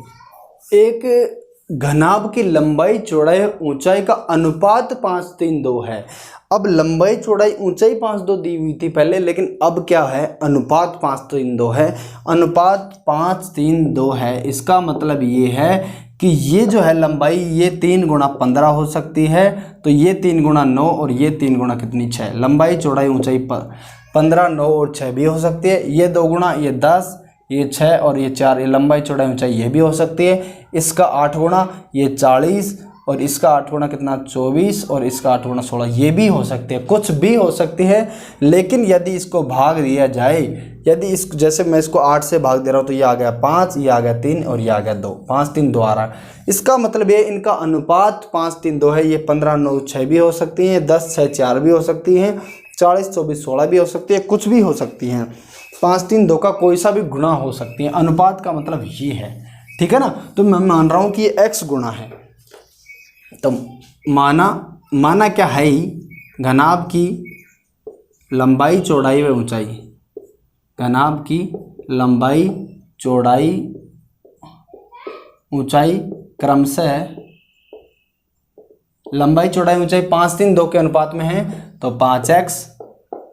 एक घनाभ की लंबाई चौड़ाई ऊंचाई का अनुपात 5:3:2 है। अब लंबाई चौड़ाई ऊंचाई 5:2 दी हुई थी पहले, लेकिन अब क्या है, अनुपात 5:3:2 है। अनुपात 5:3:2 है, इसका मतलब ये है कि ये जो है लंबाई, ये 3 × 15 हो सकती है, तो ये 3 × 9 और ये 3 × कितनी, 6। लंबाई चौड़ाई ऊंचाई 15, 9 और 6 भी हो सकती है। ये 2 गुणा, ये 10, ये 6 और ये 4, ये लंबाई चौड़ाई ऊंचाई ये भी हो सकती है। इसका 8 गुणा, ये 40 और इसका 8 गुणा कितना, 24 और इसका 8 गुणा 16, ये भी हो सकती है, कुछ भी हो सकती है। लेकिन यदि इसको भाग दिया जाए, यदि इस जैसे मैं इसको 8 से भाग दे रहा हूँ, तो ये आ गया 5, ये आ गया 3 और ये आ गया 2, 5:3:2 आ रहा है। इसका मतलब ये इनका अनुपात 5:3:2 है। ये 15, 9, 6 भी हो सकती हैं, 10, 6, 4 भी हो सकती हैं, 40, 24, 16 भी हो सकती है, कुछ भी हो सकती हैं। 5:3:2 का कोई सा भी गुणा हो सकती है। अनुपात का मतलब ये है, ठीक है ना। तो मैं मान रहा हूँ कि ये x गुणा है, तो माना क्या है ही, घनाभ की लंबाई चौड़ाई व ऊंचाई, घनाभ की लंबाई चौड़ाई ऊंचाई क्रमशः, लंबाई चौड़ाई ऊंचाई 5:3:2 के अनुपात में है, तो 5x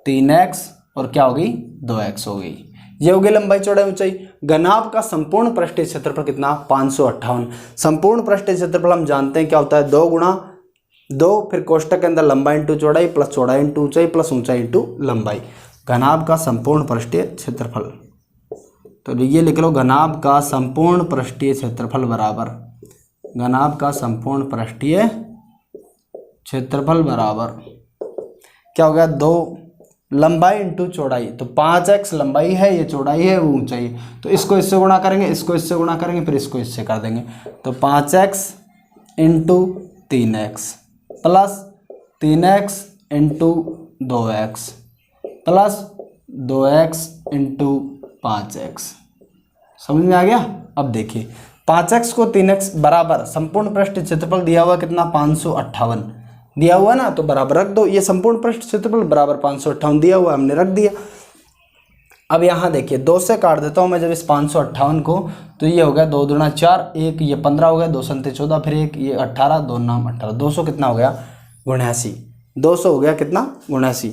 3x और क्या होगी, 2x हो गई। ये हो गई लंबाई चौड़ाई ऊंचाई। घनाभ का संपूर्ण पृष्ठीय क्षेत्रफल कितना, 558। संपूर्ण पृष्ठीय क्षेत्रफल हम जानते हैं क्या होता है, 2 × 2, फिर कोष्ठक के अंदर लंबाई इंटू चौड़ाई प्लस चौड़ाई इंटू ऊंचाई प्लस ऊंचाई इंटू लंबाई। घनाभ का संपूर्ण पृष्ठीय क्षेत्रफल, तो ये लिख लो, घनाभ का संपूर्ण पृष्ठीय क्षेत्रफल बराबर, घनाभ का संपूर्ण पृष्ठीय क्षेत्रफल बराबर क्या हो गया, 2 लंबाई इंटू चौड़ाई, तो 5x लंबाई है, ये चौड़ाई है, वो ऊंचाई। तो इसको इससे गुणा करेंगे, इसको इससे गुणा करेंगे, फिर इसको इससे कर देंगे, तो 5x × 3x plus 3x × 2x plus 2x × 5x। समझ में आ गया। अब देखिए 5x को 3x बराबर, संपूर्ण पृष्ठ क्षेत्रफल दिया हुआ कितना, 558 दिया हुआ ना, तो बराबर रख दो। ये संपूर्ण पृष्ठ क्षेत्रफल बराबर 558 दिया हुआ, हमने रख दिया। अब यहाँ देखिए 2 से काट देता हूँ मैं जब इस 558 को, तो ये हो गया 2 दूना 4, 1 ये 15 हो गया, 2 संते 14, फिर 1 ये 18, 2 नाम 18, 200 कितना हो गया, 79। 200 हो गया कितना, 79।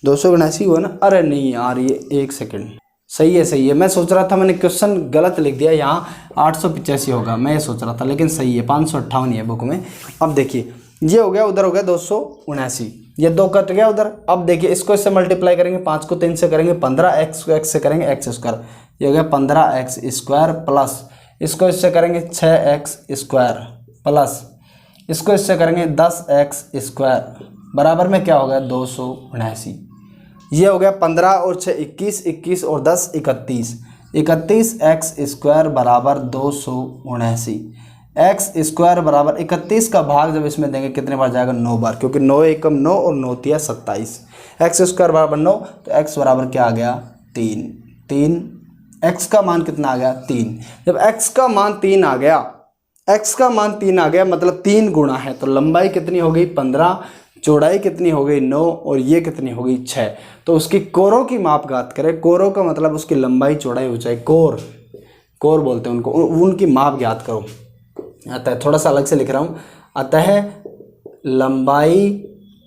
279 हुआ ना। अरे नहीं यार, ये 1 सेकेंड, सही है सही है। मैं सोच रहा था मैंने क्वेश्चन गलत लिख दिया, यहाँ 885 होगा, मैं ये सोच रहा था, लेकिन सही है 558 ही है बुक में। अब देखिए ये हो गया, उधर हो गया 279, ये 2 कट गया उधर। अब देखिए इसको इससे मल्टीप्लाई करेंगे, 5 को 3 से करेंगे 15, x को x से करेंगे x², ये हो गया 15x² प्लस इसको इससे करेंगे 6x² प्लस इसको इससे करेंगे 10x² बराबर में क्या हो गया, 279। ये हो गया 15 और 6 21, 21 और 10 31, 31x² बराबर 279। x² बराबर 31 का भाग जब इसमें देंगे कितने बार जाएगा, 9 बार, क्योंकि 9 एकम 9 और 9 तिया 27। x² बराबर 9, तो x बराबर क्या आ गया, 3। x का मान कितना आ गया, 3। जब x का मान 3 आ गया, x का मान 3 आ गया मतलब 3 गुणा है, तो लंबाई कितनी हो गई, 15, चौड़ाई कितनी हो गई, 9 और ये कितनी हो गई, 6। तो उसकी कोरों की माप ज्ञात करें। कोरों का मतलब उसकी लंबाई चौड़ाई ऊंचाई, कोर बोलते हैं उनको, उनकी माप ज्ञात करो। अतः थोड़ा सा अलग से लिख रहा हूँ, अतः लंबाई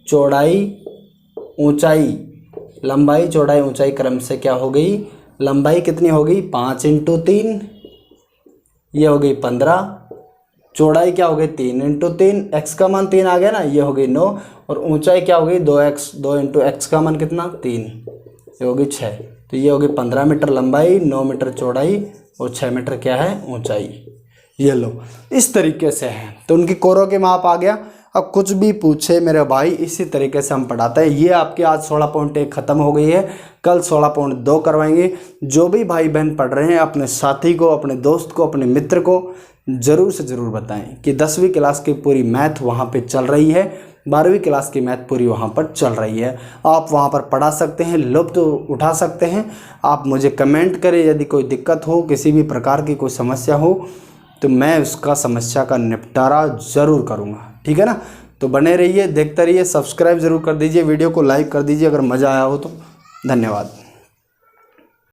चौड़ाई ऊंचाई, लंबाई चौड़ाई ऊंचाई क्रम से क्या हो गई, लंबाई कितनी हो गई 5 × 3, ये हो गई 15, चौड़ाई क्या हो गई 3 × 3, x का मान 3 आ गया ना, ये हो गई 9, और ऊंचाई क्या हो गई 2x, 2 × x का मान कितना 3, ये हो गई 6। तो ये हो गई 15 मीटर लंबाई, 9 मीटर चौड़ाई और 6 मीटर क्या है ऊंचाई। ये लो इस तरीके से है। तो उनकी कोरों के माप आ गया। अब कुछ भी पूछे मेरे भाई इसी तरीके से हम पढ़ाते हैं। ये आपकी आज 16.1 ख़त्म हो गई है, कल 16.2 करवाएंगे। जो भी भाई बहन पढ़ रहे हैं अपने साथी को, अपने दोस्त को, अपने मित्र को ज़रूर से ज़रूर बताएं कि 10वीं क्लास की पूरी मैथ वहाँ पे चल रही है, 12वीं क्लास की मैथ पूरी वहाँ पर चल रही है। आप वहाँ पर पढ़ा सकते हैं, लुत्फ़ उठा सकते हैं। आप मुझे कमेंट करें, यदि कोई दिक्कत हो, किसी भी प्रकार की कोई समस्या हो तो मैं उसका समस्या का निपटारा ज़रूर करूँगा, ठीक है ना। तो बने रहिए, देखते रहिए, सब्सक्राइब ज़रूर कर दीजिए, वीडियो को लाइक कर दीजिए अगर मज़ा आया हो तो। धन्यवाद।